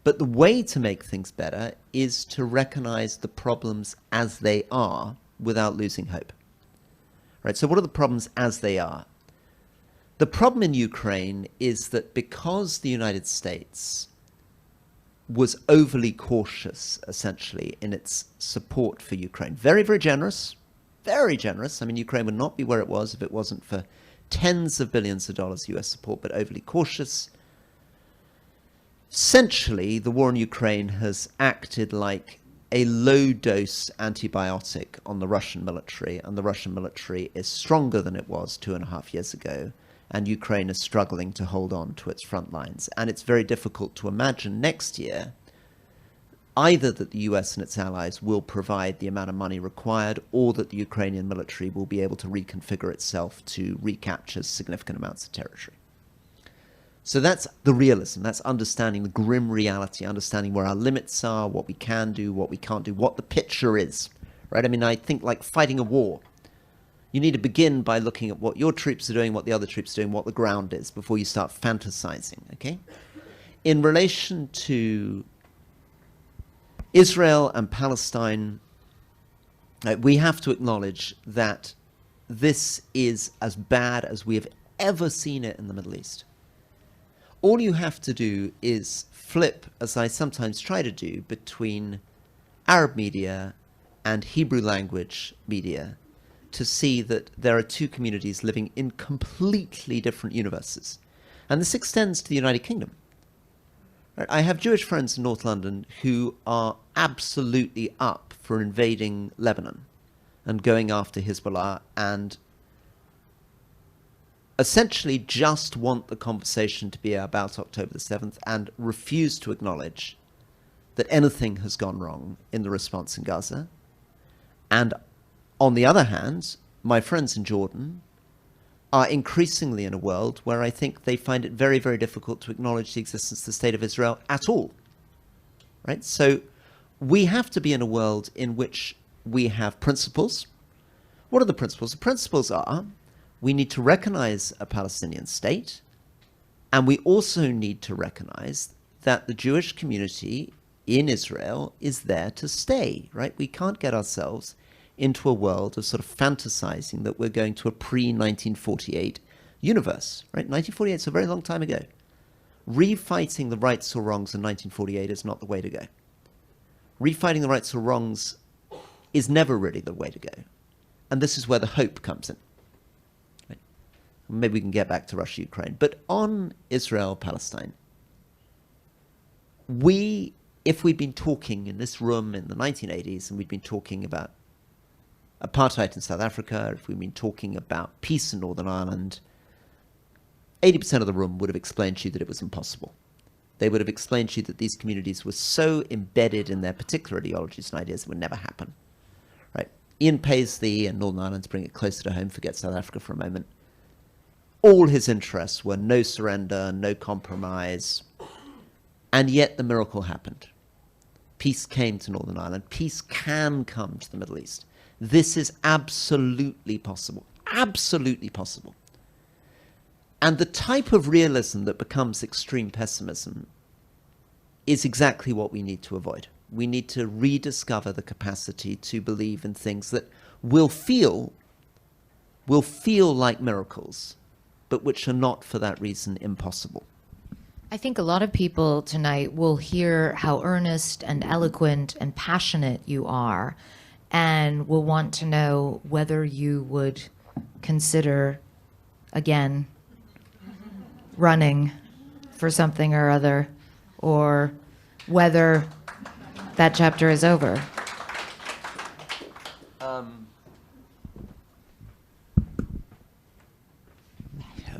But the way to make things better is to recognize the problems as they are without losing hope, right? So what are the problems as they are? The problem in Ukraine is that because the United States was overly cautious, essentially, in its support for Ukraine, very, very generous, very generous. I mean, Ukraine would not be where it was if it wasn't for tens of billions of dollars US support, but overly cautious. Essentially, the war in Ukraine has acted like a low-dose antibiotic on the Russian military, and the Russian military is stronger than it was 2.5 years ago, and Ukraine is struggling to hold on to its front lines. And it's very difficult to imagine next year either that the US and its allies will provide the amount of money required, or that the Ukrainian military will be able to reconfigure itself to recapture significant amounts of territory. So that's the realism. That's understanding the grim reality, understanding where our limits are, what we can do, what we can't do, what the picture is, right? I mean, I think like fighting a war, you need to begin by looking at what your troops are doing, what the other troops are doing, what the ground is, before you start fantasizing, okay? In relation to Israel and Palestine, we have to acknowledge that this is as bad as we have ever seen it in the Middle East. All you have to do is flip, as I sometimes try to do, between Arab media and Hebrew language media to see that there are two communities living in completely different universes. And this extends to the United Kingdom. I have Jewish friends in North London who are absolutely up for invading Lebanon and going after Hezbollah, and essentially just want the conversation to be about October the 7th and refuse to acknowledge that anything has gone wrong in the response in Gaza. And on the other hand, my friends in Jordan are increasingly in a world where I think they find it very, very difficult to acknowledge the existence of the State of Israel at all, right? So we have to be in a world in which we have principles. What are the principles? The principles are we need to recognize a Palestinian state, and we also need to recognize that the Jewish community in Israel is there to stay, right? We can't get ourselves into a world of sort of fantasizing that we're going to a pre-1948 universe, right? 1948 is a very long time ago. Refighting the rights or wrongs in 1948 is not the way to go. Refighting the rights or wrongs is never really the way to go. And this is where the hope comes in. Right? Maybe we can get back to Russia, Ukraine. But on Israel, Palestine, if we'd been talking in this room in the 1980s and we'd been talking about apartheid in South Africa, if we'd been talking about peace in Northern Ireland, 80% of the room would have explained to you that it was impossible. They would have explained to you that these communities were so embedded in their particular ideologies and ideas it would never happen. Right? Ian Paisley and Northern Ireland, to bring it closer to home, forget South Africa for a moment. All his interests were no surrender, no compromise, and yet the miracle happened. Peace came to Northern Ireland. Peace can come to the Middle East. This is absolutely possible. Absolutely possible. And the type of realism that becomes extreme pessimism is exactly what we need to avoid. We need to rediscover the capacity to believe in things that will feel like miracles, but which are not for that reason impossible. I think a lot of people tonight will hear how earnest and eloquent and passionate you are. and will want to know whether you would consider, again, running for something or other, or whether that chapter is over.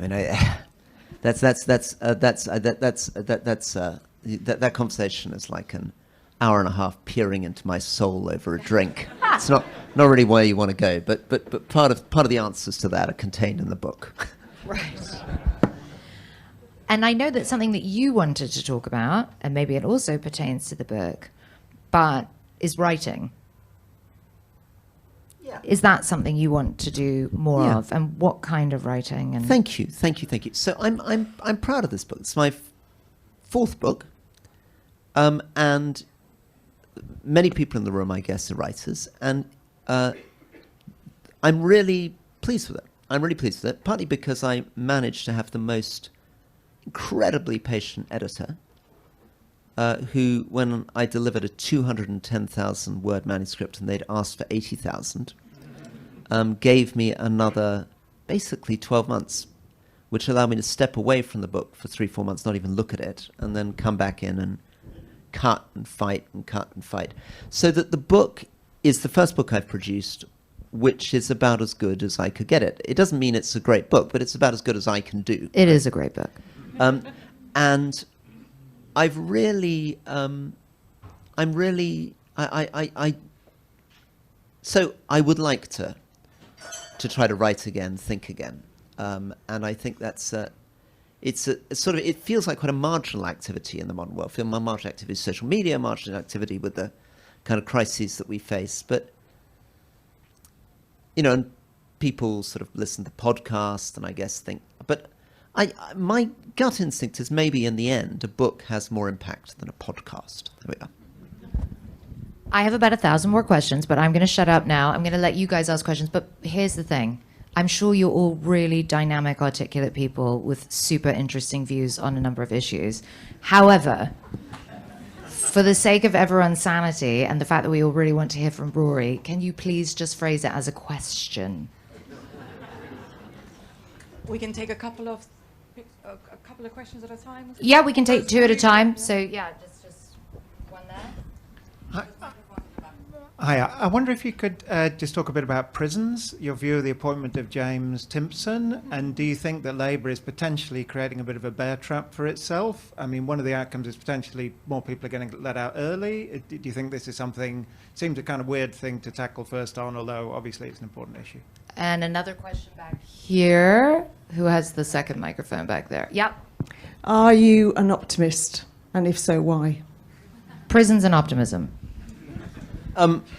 I mean, that conversation is like an hour and a half peering into my soul over a drink. It's not really where you want to go, but part of the answers to that are contained in the book. Right. And I know that's something that you wanted to talk about, and maybe it also pertains to the book, but is writing. Yeah. Is that something you want to do more Yeah. of, and what kind of writing? And Thank you. So I'm proud of this book. It's my fourth book, and many people in the room, I guess, are writers, and I'm really pleased with it. Partly because I managed to have the most incredibly patient editor, who, when I delivered a 210,000 word manuscript and they'd asked for 80,000, gave me another basically 12 months, which allowed me to step away from the book for 3-4 months, not even look at it, and then come back in and cut and fight. So that the book is the first book I've produced which is about as good as I could get it. It doesn't mean it's a great book, but it's about as good as I can do. It is a great book. And I've really, so I would like to try to write again, think again. And I think that's, it's sort of, it feels like quite a marginal activity in the modern world. Marginal activity is social media, marginal activity with the kind of crises that we face. But, you know, and people sort of listen to podcasts and I guess think, but my gut instinct is maybe in the end, a book has more impact than a podcast. There we are. I have about 1,000 more questions, but I'm going to shut up now. I'm going to let you guys ask questions. But here's the thing. I'm sure you're all really dynamic, articulate people with super interesting views on a number of issues. However, for the sake of everyone's sanity and the fact that we all really want to hear from Rory, can you please just phrase it as a question? We can take a couple of questions at a time. Yeah, we can take 2 at a time. So yeah, just one there. Hi, I wonder if you could just talk a bit about prisons, your view of the appointment of James Timpson, and do you think that Labour is potentially creating a bit of a bear trap for itself? I mean, one of the outcomes is potentially more people are getting let out early. Do you think this is something, seems a kind of weird thing to tackle first on, although obviously it's an important issue? And another question back here. Who has the second microphone back there? Yep. Are you an optimist? And if so, why? Prisons and optimism.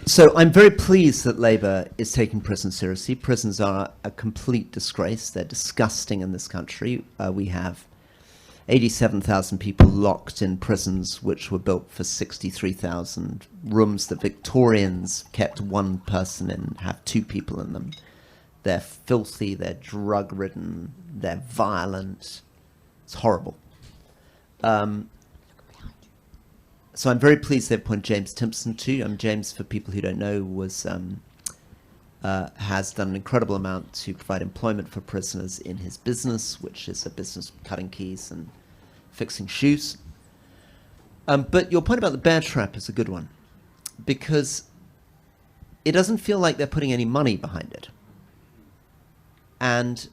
So I'm very pleased that Labour is taking prisons seriously. Prisons are a complete disgrace. They're disgusting in this country. We have 87,000 people locked in prisons which were built for 63,000 rooms. The Victorians kept one person in, have 2 people in them. They're filthy, they're drug-ridden, they're violent. It's horrible. So I'm very pleased they've appointed James Timpson too. James, for people who don't know, has done an incredible amount to provide employment for prisoners in his business, which is a business cutting keys and fixing shoes. But your point about the bear trap is a good one, because it doesn't feel like they're putting any money behind it. And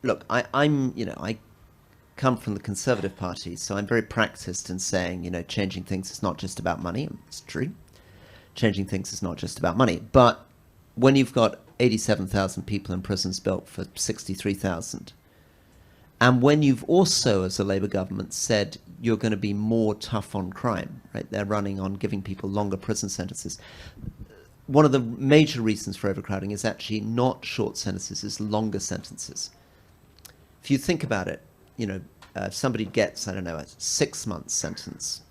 look, I come from the Conservative Party, so I'm very practiced in saying, changing things is not just about money. It's true. Changing things is not just about money. But when you've got 87,000 people in prisons built for 63,000, and when you've also, as a Labour government, said you're going to be more tough on crime, right? They're running on giving people longer prison sentences. One of the major reasons for overcrowding is actually not short sentences, it's longer sentences. If you think about it, if somebody gets, a 6-month sentence,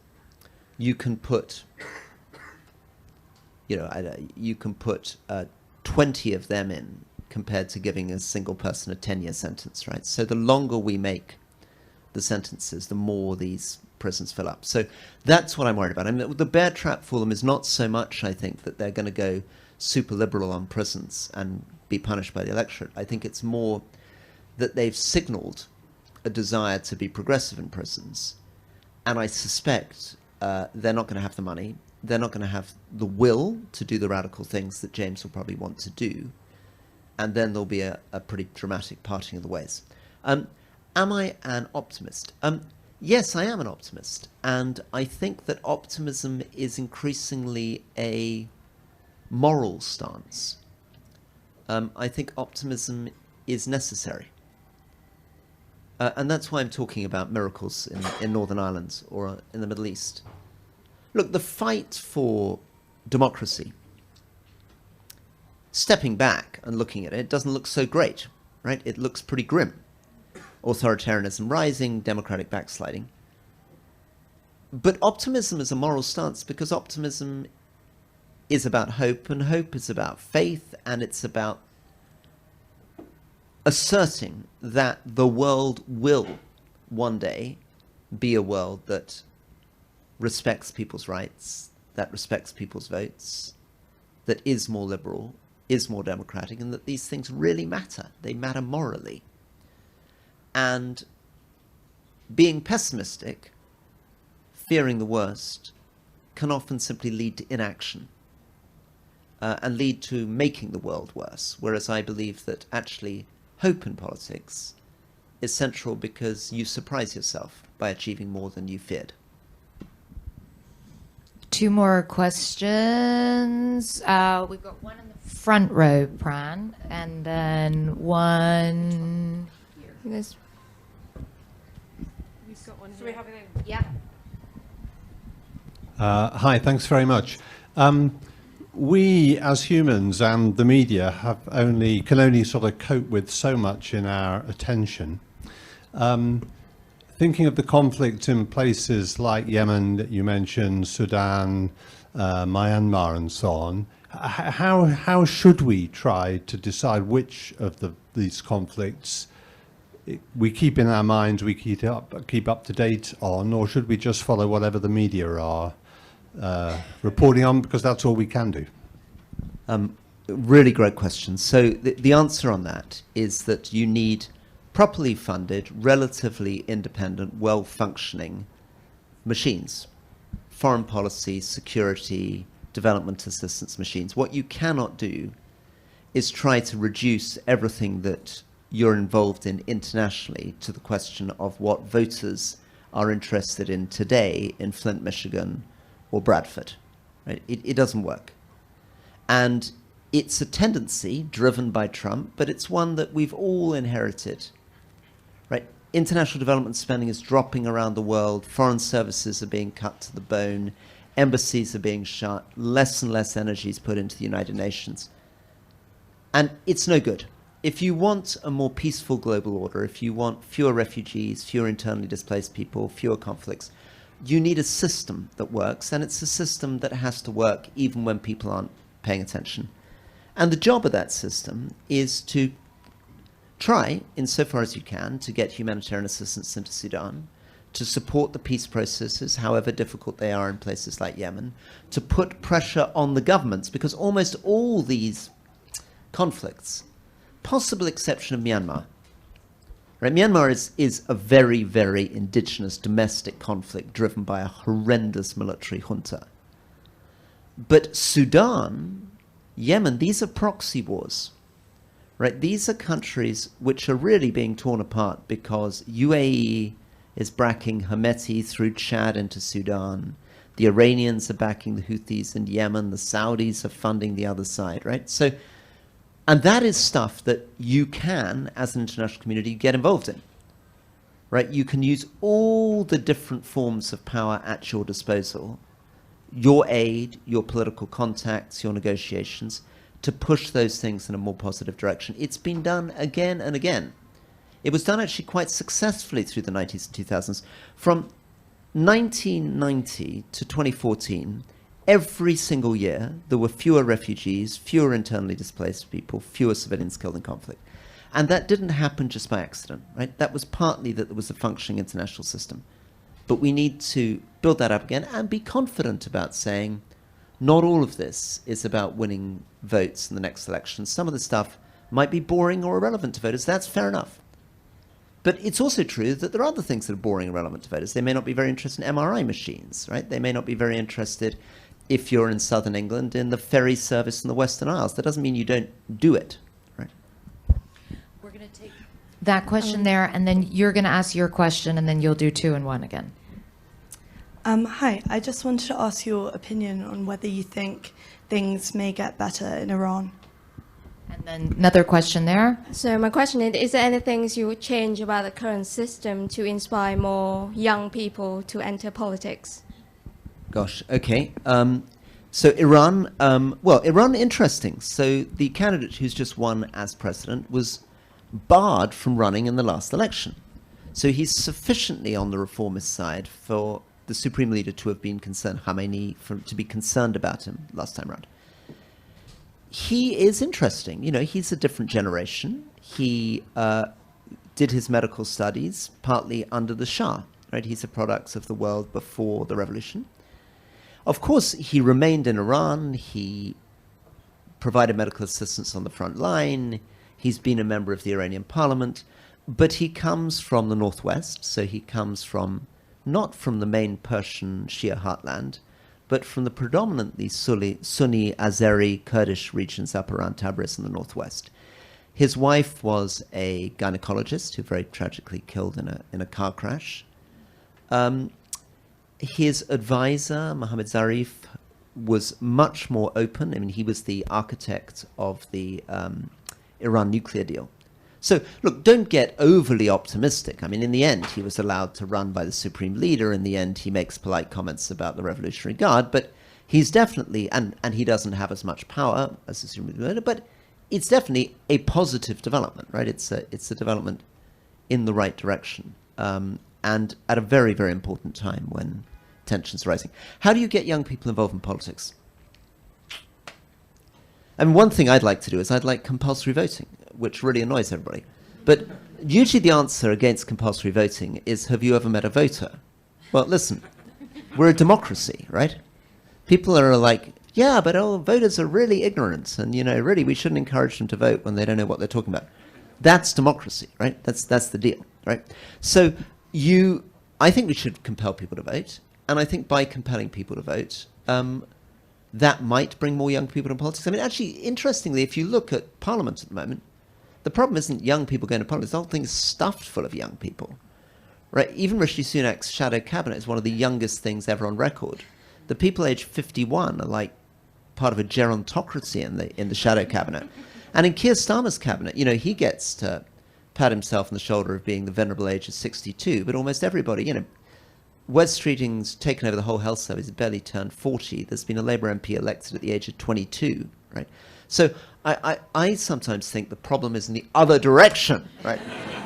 you can put, 20 of them in compared to giving a single person a 10-year sentence, right? So the longer we make the sentences, the more these prisons fill up. So that's what I'm worried about. I mean, the bear trap for them is not so much, I think, that they're going to go super liberal on prisons and be punished by the electorate. I think it's more that they've signalled a desire to be progressive in prisons, and I suspect they're not going to have the money, they're not going to have the will to do the radical things that James will probably want to do, and then there'll be a pretty dramatic parting of the ways. Am I an optimist? Yes, I am an optimist, and I think that optimism is increasingly a moral stance. I think optimism is necessary. And that's why I'm talking about miracles in Northern Ireland or in the Middle East. Look, the fight for democracy, stepping back and looking at it, doesn't look so great, right? It looks pretty grim. Authoritarianism rising, democratic backsliding. But optimism is a moral stance because optimism is about hope, and hope is about faith, and it's about asserting that the world will one day be a world that respects people's rights, that respects people's votes, that is more liberal, is more democratic, and that these things really matter. They matter morally. And being pessimistic, fearing the worst, can often simply lead to inaction and lead to making the world worse, whereas I believe that actually hope in politics is central because you surprise yourself by achieving more than you feared. Two more questions. We've got one in the front row, Pran, and then one here. We've got one. So we have it in. Yeah. Hi, thanks very much. We as humans and the media can only sort of cope with so much in our attention. Thinking of the conflict in places like Yemen that you mentioned, Sudan, Myanmar and so on, how should we try to decide which of these conflicts we keep in our minds, we keep up to date on, or should we just follow whatever the media are reporting on, because that's all we can do? Really great question. So the answer on that is that you need properly funded, relatively independent, well-functioning machines. Foreign policy, security, development assistance machines. What you cannot do is try to reduce everything that you're involved in internationally to the question of what voters are interested in today in Flint, Michigan, or Bradford. Right? It doesn't work. And it's a tendency driven by Trump, but it's one that we've all inherited. Right? International development spending is dropping around the world. Foreign services are being cut to the bone. Embassies are being shut. Less and less energy is put into the United Nations. And it's no good. If you want a more peaceful global order, if you want fewer refugees, fewer internally displaced people, fewer conflicts, you need a system that works, and it's a system that has to work even when people aren't paying attention. And the job of that system is to try, insofar as you can, to get humanitarian assistance into Sudan, to support the peace processes, however difficult they are in places like Yemen, to put pressure on the governments, because almost all these conflicts, possible exception of Myanmar, right? Myanmar is a very, very indigenous domestic conflict driven by a horrendous military junta. But Sudan, Yemen, these are proxy wars, right? These are countries which are really being torn apart because UAE is backing Houthi through Chad into Sudan. The Iranians are backing the Houthis in Yemen. The Saudis are funding the other side, right? So, and that is stuff that you can, as an international community, get involved in, right? You can use all the different forms of power at your disposal, your aid, your political contacts, your negotiations, to push those things in a more positive direction. It's been done again and again. It was done actually quite successfully through the 90s and 2000s. From 1990 to 2014, every single year, there were fewer refugees, fewer internally displaced people, fewer civilians killed in conflict. And that didn't happen just by accident, right? That was partly that there was a functioning international system. But we need to build that up again and be confident about saying, not all of this is about winning votes in the next election. Some of the stuff might be boring or irrelevant to voters. That's fair enough. But it's also true that there are other things that are boring and irrelevant to voters. They may not be very interested in MRI machines, right? They may not be very interested, if you're in southern England, in the ferry service in the Western Isles. That doesn't mean you don't do it, right? We're going to take that question there, and then you're going to ask your question, and then you'll do 2 and 1 again. Hi, I just wanted to ask your opinion on whether you think things may get better in Iran. And then another question there. So my question is there anything you would change about the current system to inspire more young people to enter politics? Gosh, okay. So Iran, Iran, interesting. So the candidate who's just won as president was barred from running in the last election. So he's sufficiently on the reformist side for the supreme leader to have been concerned, Khamenei, to be concerned about him last time around. He is interesting. You know, he's a different generation. He did his medical studies partly under the Shah, right? He's a product of the world before the revolution. Of course, he remained in Iran. He provided medical assistance on the front line. He's been a member of the Iranian parliament. But he comes from the northwest, so he comes from, not from the main Persian Shia heartland, but from the predominantly Sunni Azeri Kurdish regions up around Tabriz in the northwest. His wife was a gynecologist who very tragically killed in a car crash. His advisor, Mohammad Zarif, was much more open. I mean, he was the architect of the Iran nuclear deal. So, look, don't get overly optimistic. I mean, in the end, he was allowed to run by the supreme leader. In the end, he makes polite comments about the Revolutionary Guard, but he's definitely, and he doesn't have as much power as the supreme leader, but it's definitely a positive development, right? It's a development in the right direction, and at a very, very important time when tensions are rising. How do you get young people involved in politics? I mean, one thing I'd like to do is I'd like compulsory voting, which really annoys everybody. But usually the answer against compulsory voting is, have you ever met a voter? Well, listen, we're a democracy, right? People are like, yeah, but voters are really ignorant, and, you know, really we shouldn't encourage them to vote when they don't know what they're talking about. That's democracy, right? That's the deal, right? So I think we should compel people to vote, and I think by compelling people to vote, that might bring more young people into politics. I mean, actually, interestingly, if you look at Parliament at the moment, the problem isn't young people going to politics. The whole thing is stuffed full of young people, right? Even Rishi Sunak's shadow cabinet is one of the youngest things ever on record. The people aged 51 are like part of a gerontocracy in the shadow cabinet. And in Keir Starmer's cabinet, you know, he gets to pat himself on the shoulder of being the venerable age of 62, but almost everybody, you know, Wes Streeting's taken over the whole health service. He's barely turned 40. There's been a Labour MP elected at the age of 22, right? So I sometimes think the problem is in the other direction, right?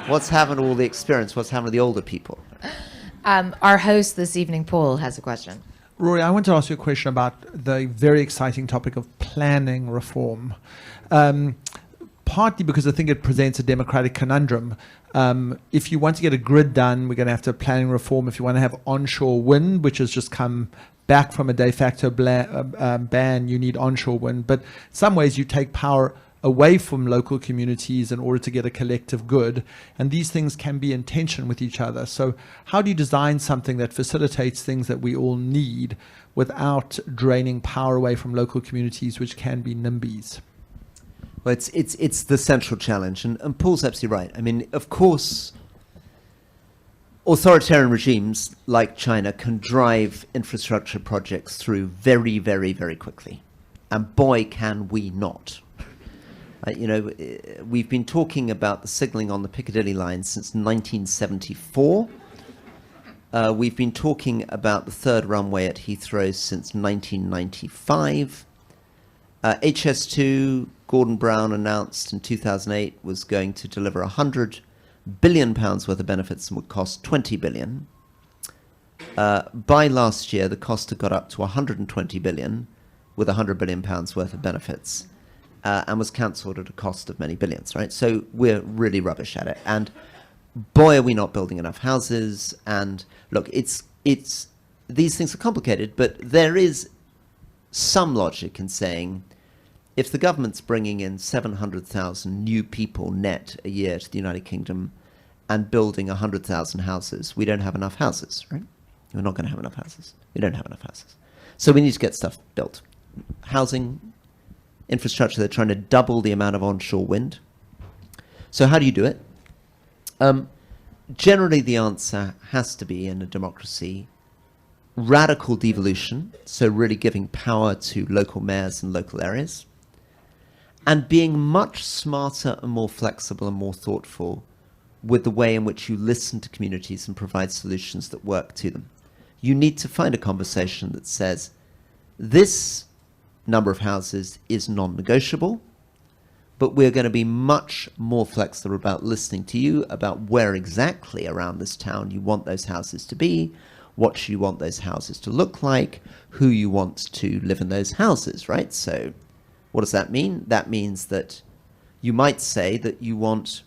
What's happened to all the experience? What's happened to the older people? Our host this evening, Paul, has a question. Rory, I want to ask you a question about the very exciting topic of planning reform. Partly because I think it presents a democratic conundrum. If you want to get a grid done, we're going to have to have planning reform. If you want to have onshore wind, which has just come back from a de facto ban, you need onshore wind. But in some ways, you take power away from local communities in order to get a collective good. And these things can be in tension with each other. So how do you design something that facilitates things that we all need without draining power away from local communities, which can be NIMBYs? Well, it's the central challenge, and Paul's absolutely right. I mean, of course, authoritarian regimes like China can drive infrastructure projects through very, very, very quickly, and boy, can we not. You know, we've been talking about the signalling on the Piccadilly line since 1974. We've been talking about the third runway at Heathrow since 1995. HS2, Gordon Brown announced in 2008 was going to deliver £100 billion worth of benefits and would cost £20 billion. By last year, the cost had got up to £120 billion with £100 billion worth of benefits, and was cancelled at a cost of many billions, right? So we're really rubbish at it. And boy, are we not building enough houses. And look, it's these things are complicated, but there is some logic in saying, if the government's bringing in 700,000 new people net a year to the United Kingdom and building 100,000 houses, we don't have enough houses, right? We're not going to have enough houses. We don't have enough houses. So we need to get stuff built. Housing, infrastructure, they're trying to double the amount of onshore wind. So how do you do it? Generally, the answer has to be, in a democracy, radical devolution, so really giving power to local mayors and local areas, and being much smarter and more flexible and more thoughtful with the way in which you listen to communities and provide solutions that work to them. You need to find a conversation that says, this number of houses is non-negotiable, but we're going to be much more flexible about listening to you about where exactly around this town you want those houses to be, what you want those houses to look like, who you want to live in those houses, right? So what does that mean? That means that you might say that you want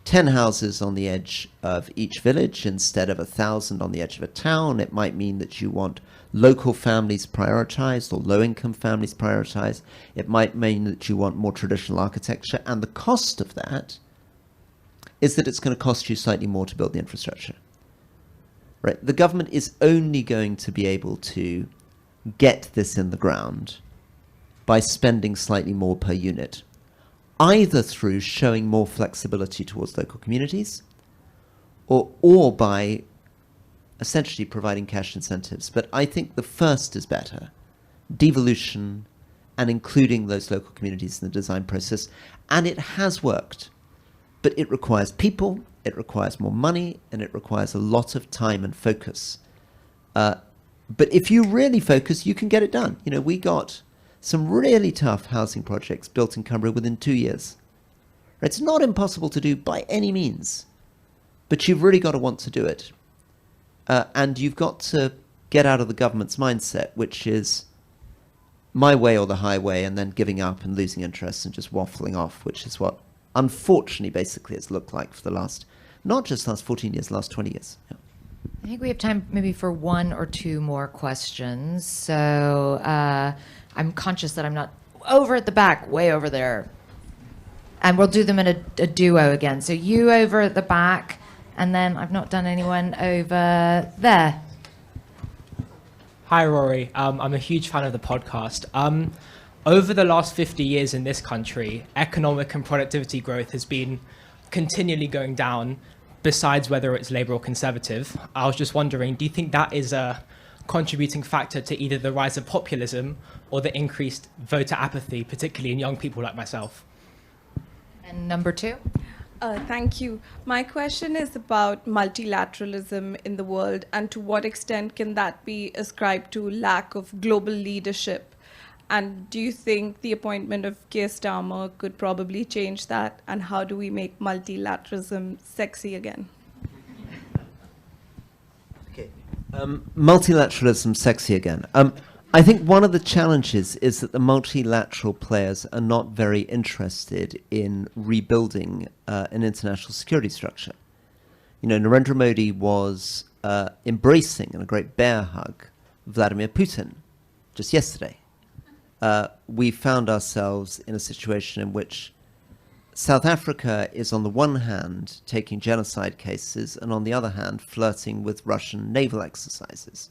10 houses on the edge of each village instead of 1,000 on the edge of a town. It might mean that you want local families prioritized or low-income families prioritized. It might mean that you want more traditional architecture. And the cost of that is that it's going to cost you slightly more to build the infrastructure. Right? The government is only going to be able to get this in the ground by spending slightly more per unit, either through showing more flexibility towards local communities or by essentially providing cash incentives. But I think the first is better, devolution and including those local communities in the design process. And it has worked, but it requires people, it requires more money, and it requires a lot of time and focus. But if you really focus, you can get it done. You know, we got some really tough housing projects built in Cumbria within 2 years. It's not impossible to do by any means, but you've really got to want to do it. And you've got to get out of the government's mindset, which is my way or the highway, and then giving up and losing interest and just waffling off, which is what, unfortunately, basically it's looked like for the last, not just last 14 years, last 20 years. Yeah. I think we have time maybe for one or two more questions. So I'm conscious that I'm not over at the back, way over there. And we'll do them in a duo again. So you over at the back, and then I've not done anyone over there. Hi, Rory. I'm a huge fan of the podcast. Over the last 50 years in this country, economic and productivity growth has been continually going down, besides whether it's Labour or Conservative. I was just wondering, do you think that is a contributing factor to either the rise of populism or the increased voter apathy, particularly in young people like myself? And number two? Thank you. My question is about multilateralism in the world, and to what extent can that be ascribed to lack of global leadership? And do you think the appointment of Keir Starmer could probably change that? And how do we make multilateralism sexy again? Okay. Multilateralism sexy again. I think one of the challenges is that the multilateral players are not very interested in rebuilding an international security structure. You know, Narendra Modi was embracing, in a great bear hug, Vladimir Putin just yesterday. We found ourselves in a situation in which South Africa is on the one hand taking genocide cases and on the other hand flirting with Russian naval exercises.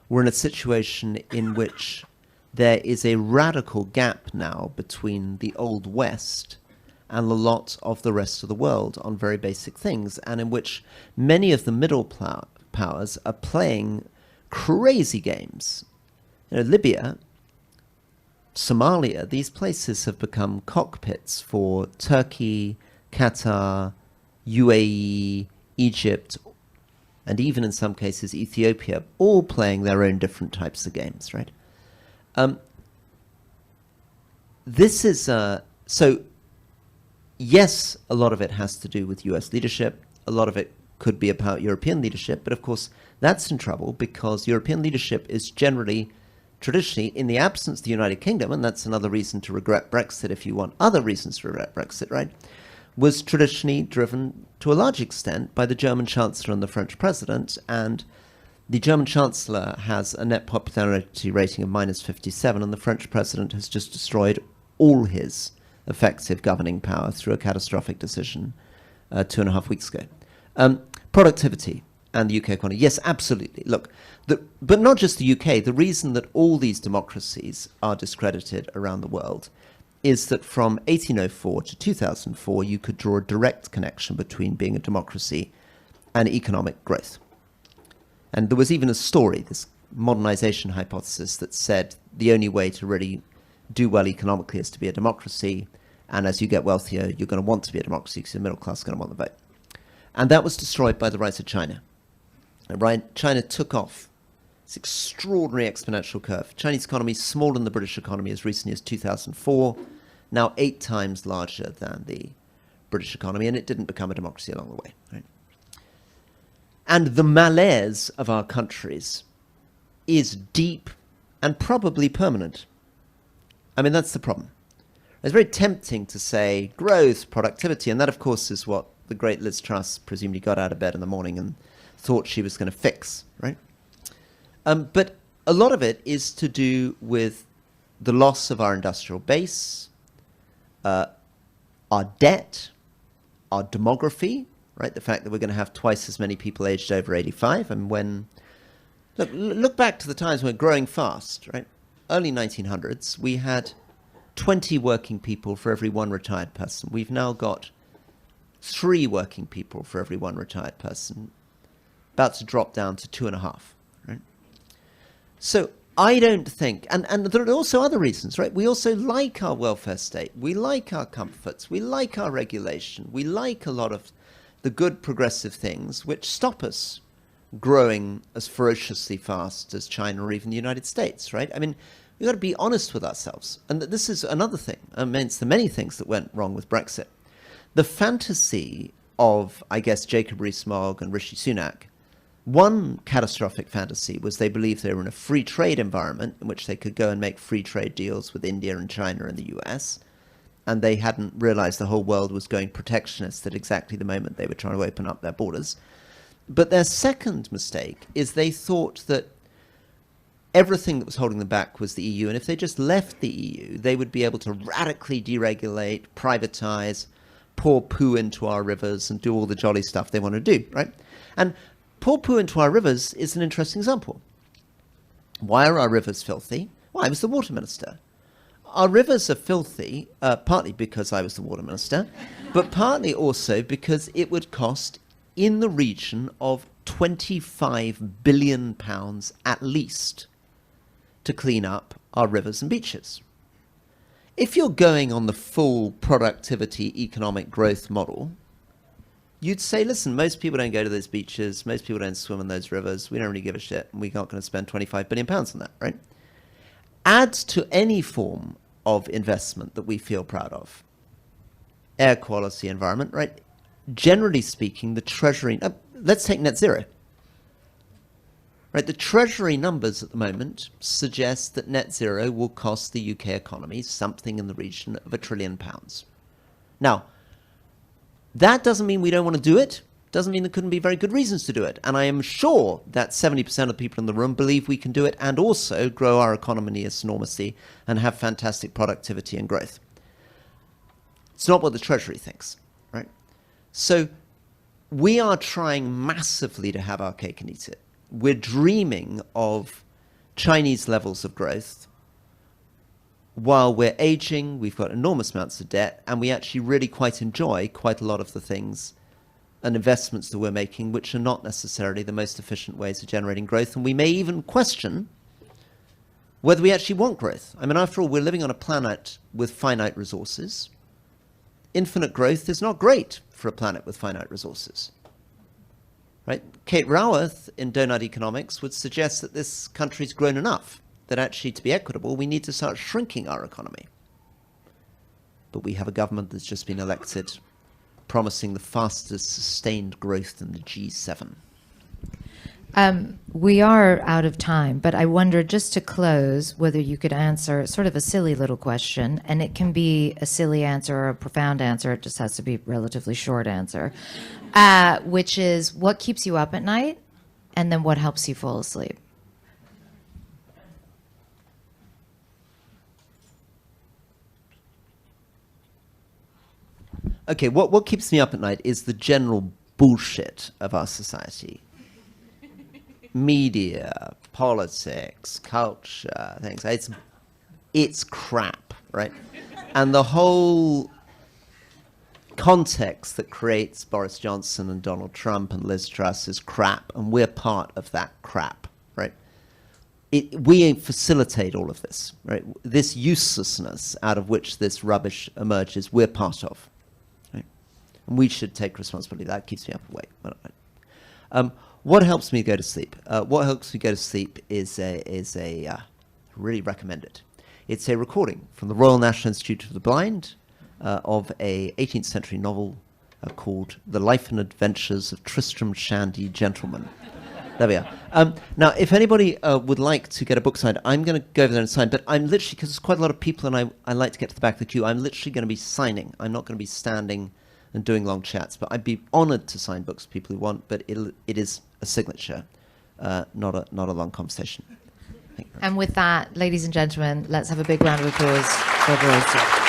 We're in a situation in which there is a radical gap now between the Old West and a lot of the rest of the world on very basic things, and in which many of the middle powers are playing crazy games. You know, Libya, Somalia, these places have become cockpits for Turkey, Qatar, UAE, Egypt, and even in some cases Ethiopia, all playing their own different types of games, right? This is, so yes, a lot of it has to do with US leadership, a lot of it could be about European leadership, but of course that's in trouble because European leadership is generally, traditionally, in the absence of the United Kingdom, and that's another reason to regret Brexit if you want other reasons to regret Brexit, right, was traditionally driven to a large extent by the German Chancellor and the French President, and The German Chancellor has a net popularity rating of -57, and the French president has just destroyed all his effective governing power through a catastrophic decision 2.5 weeks ago. Productivity and the UK economy. Yes, absolutely. Look, but not just the UK. The reason that all these democracies are discredited around the world is that from 1804 to 2004, you could draw a direct connection between being a democracy and economic growth. And there was even a story, this modernization hypothesis, that said the only way to really do well economically is to be a democracy, and as you get wealthier, you're going to want to be a democracy because the middle class is going to want the vote. And that was destroyed by the rise of China. Right? China took off. It's an extraordinary exponential curve. Chinese economy is smaller than the British economy as recently as 2004, now 8 times larger than the British economy, and it didn't become a democracy along the way. Right? And the malaise of our countries is deep and probably permanent. I mean, that's the problem. It's very tempting to say growth, productivity, and that, of course, is what the great Liz Truss presumably got out of bed in the morning and thought she was going to fix, right? But a lot of it is to do with the loss of our industrial base, our debt, our demography, right? The fact that we're going to have twice as many people aged over 85. And when, look back to the times when we're growing fast, right? Early 1900s, we had 20 working people for every 1 retired person. We've now got 3 working people for every 1 retired person, about to drop down to 2.5, right? So I don't think, and there are also other reasons, right? We also like our welfare state. We like our comforts. We like our regulation. We like a lot of the good progressive things which stop us growing as ferociously fast as China or even the United States, right? I mean, we've got to be honest with ourselves. And this is another thing amongst the many things that went wrong with Brexit. The fantasy of, I guess, Jacob Rees-Mogg and Rishi Sunak, one catastrophic fantasy was they believed they were in a free trade environment in which they could go and make free trade deals with India and China and the US, and they hadn't realized the whole world was going protectionist at exactly the moment they were trying to open up their borders. But their second mistake is they thought that everything that was holding them back was the EU, and if they just left the EU, they would be able to radically deregulate, privatize, pour poo into our rivers, and do all the jolly stuff they want to do, right? And pour poo into our rivers is an interesting example. Why are our rivers filthy? Well, I was the water minister. Our rivers are filthy, partly because I was the water minister, but partly also because it would cost in the region of £25 billion at least to clean up our rivers and beaches. If you're going on the full productivity economic growth model, you'd say, listen, most people don't go to those beaches, most people don't swim in those rivers, we don't really give a shit, and we're not going to spend £25 billion on that, right? Add to any form of investment that we feel proud of. Air quality, environment, right? Generally speaking, the Treasury, let's take net zero. Right, the Treasury numbers at the moment suggest that net zero will cost the UK economy something in the region of £1 trillion. Now, that doesn't mean we don't want to do it. Doesn't mean there couldn't be very good reasons to do it. And I am sure that 70% of the people in the room believe we can do it and also grow our economy enormously and have fantastic productivity and growth. It's not what the Treasury thinks, right? So we are trying massively to have our cake and eat it. We're dreaming of Chinese levels of growth while we're aging, we've got enormous amounts of debt, and we actually really quite enjoy quite a lot of the things and investments that we're making, which are not necessarily the most efficient ways of generating growth. And we may even question whether we actually want growth. I mean, after all, we're living on a planet with finite resources. Infinite growth is not great for a planet with finite resources. Right? Kate Raworth in Donut Economics would suggest that this country's grown enough, that actually to be equitable, we need to start shrinking our economy. But we have a government that's just been elected promising the fastest sustained growth in the G7. We are out of time, but I wonder, just to close, whether you could answer sort of a silly little question, and it can be a silly answer or a profound answer. It just has to be a relatively short answer, which is, what keeps you up at night, And then what helps you fall asleep? Okay, what keeps me up at night is the general bullshit of our society. Media, politics, culture, things. It's crap, right? And the whole context that creates Boris Johnson and Donald Trump and Liz Truss is crap, and we're part of that crap, right? We facilitate all of this, right? This uselessness out of which this rubbish emerges, we're part of. Right? And we should take responsibility. That keeps me up awake. What helps me go to sleep? What helps me go to sleep is really recommend it. It's a recording from the Royal National Institute of the Blind of a 18th century novel called The Life and Adventures of Tristram Shandy Gentleman. There we are. Now, if anybody would like to get a book signed, I'm going to go over there and sign, but I'm literally, because there's quite a lot of people and I like to get to the back of the queue, I'm literally going to be signing. I'm not going to be standing and doing long chats, but I'd be honoured to sign books to people who want, but it is a signature, not a long conversation. And with that, ladies and gentlemen, let's have a big round of applause for Rory Stewart.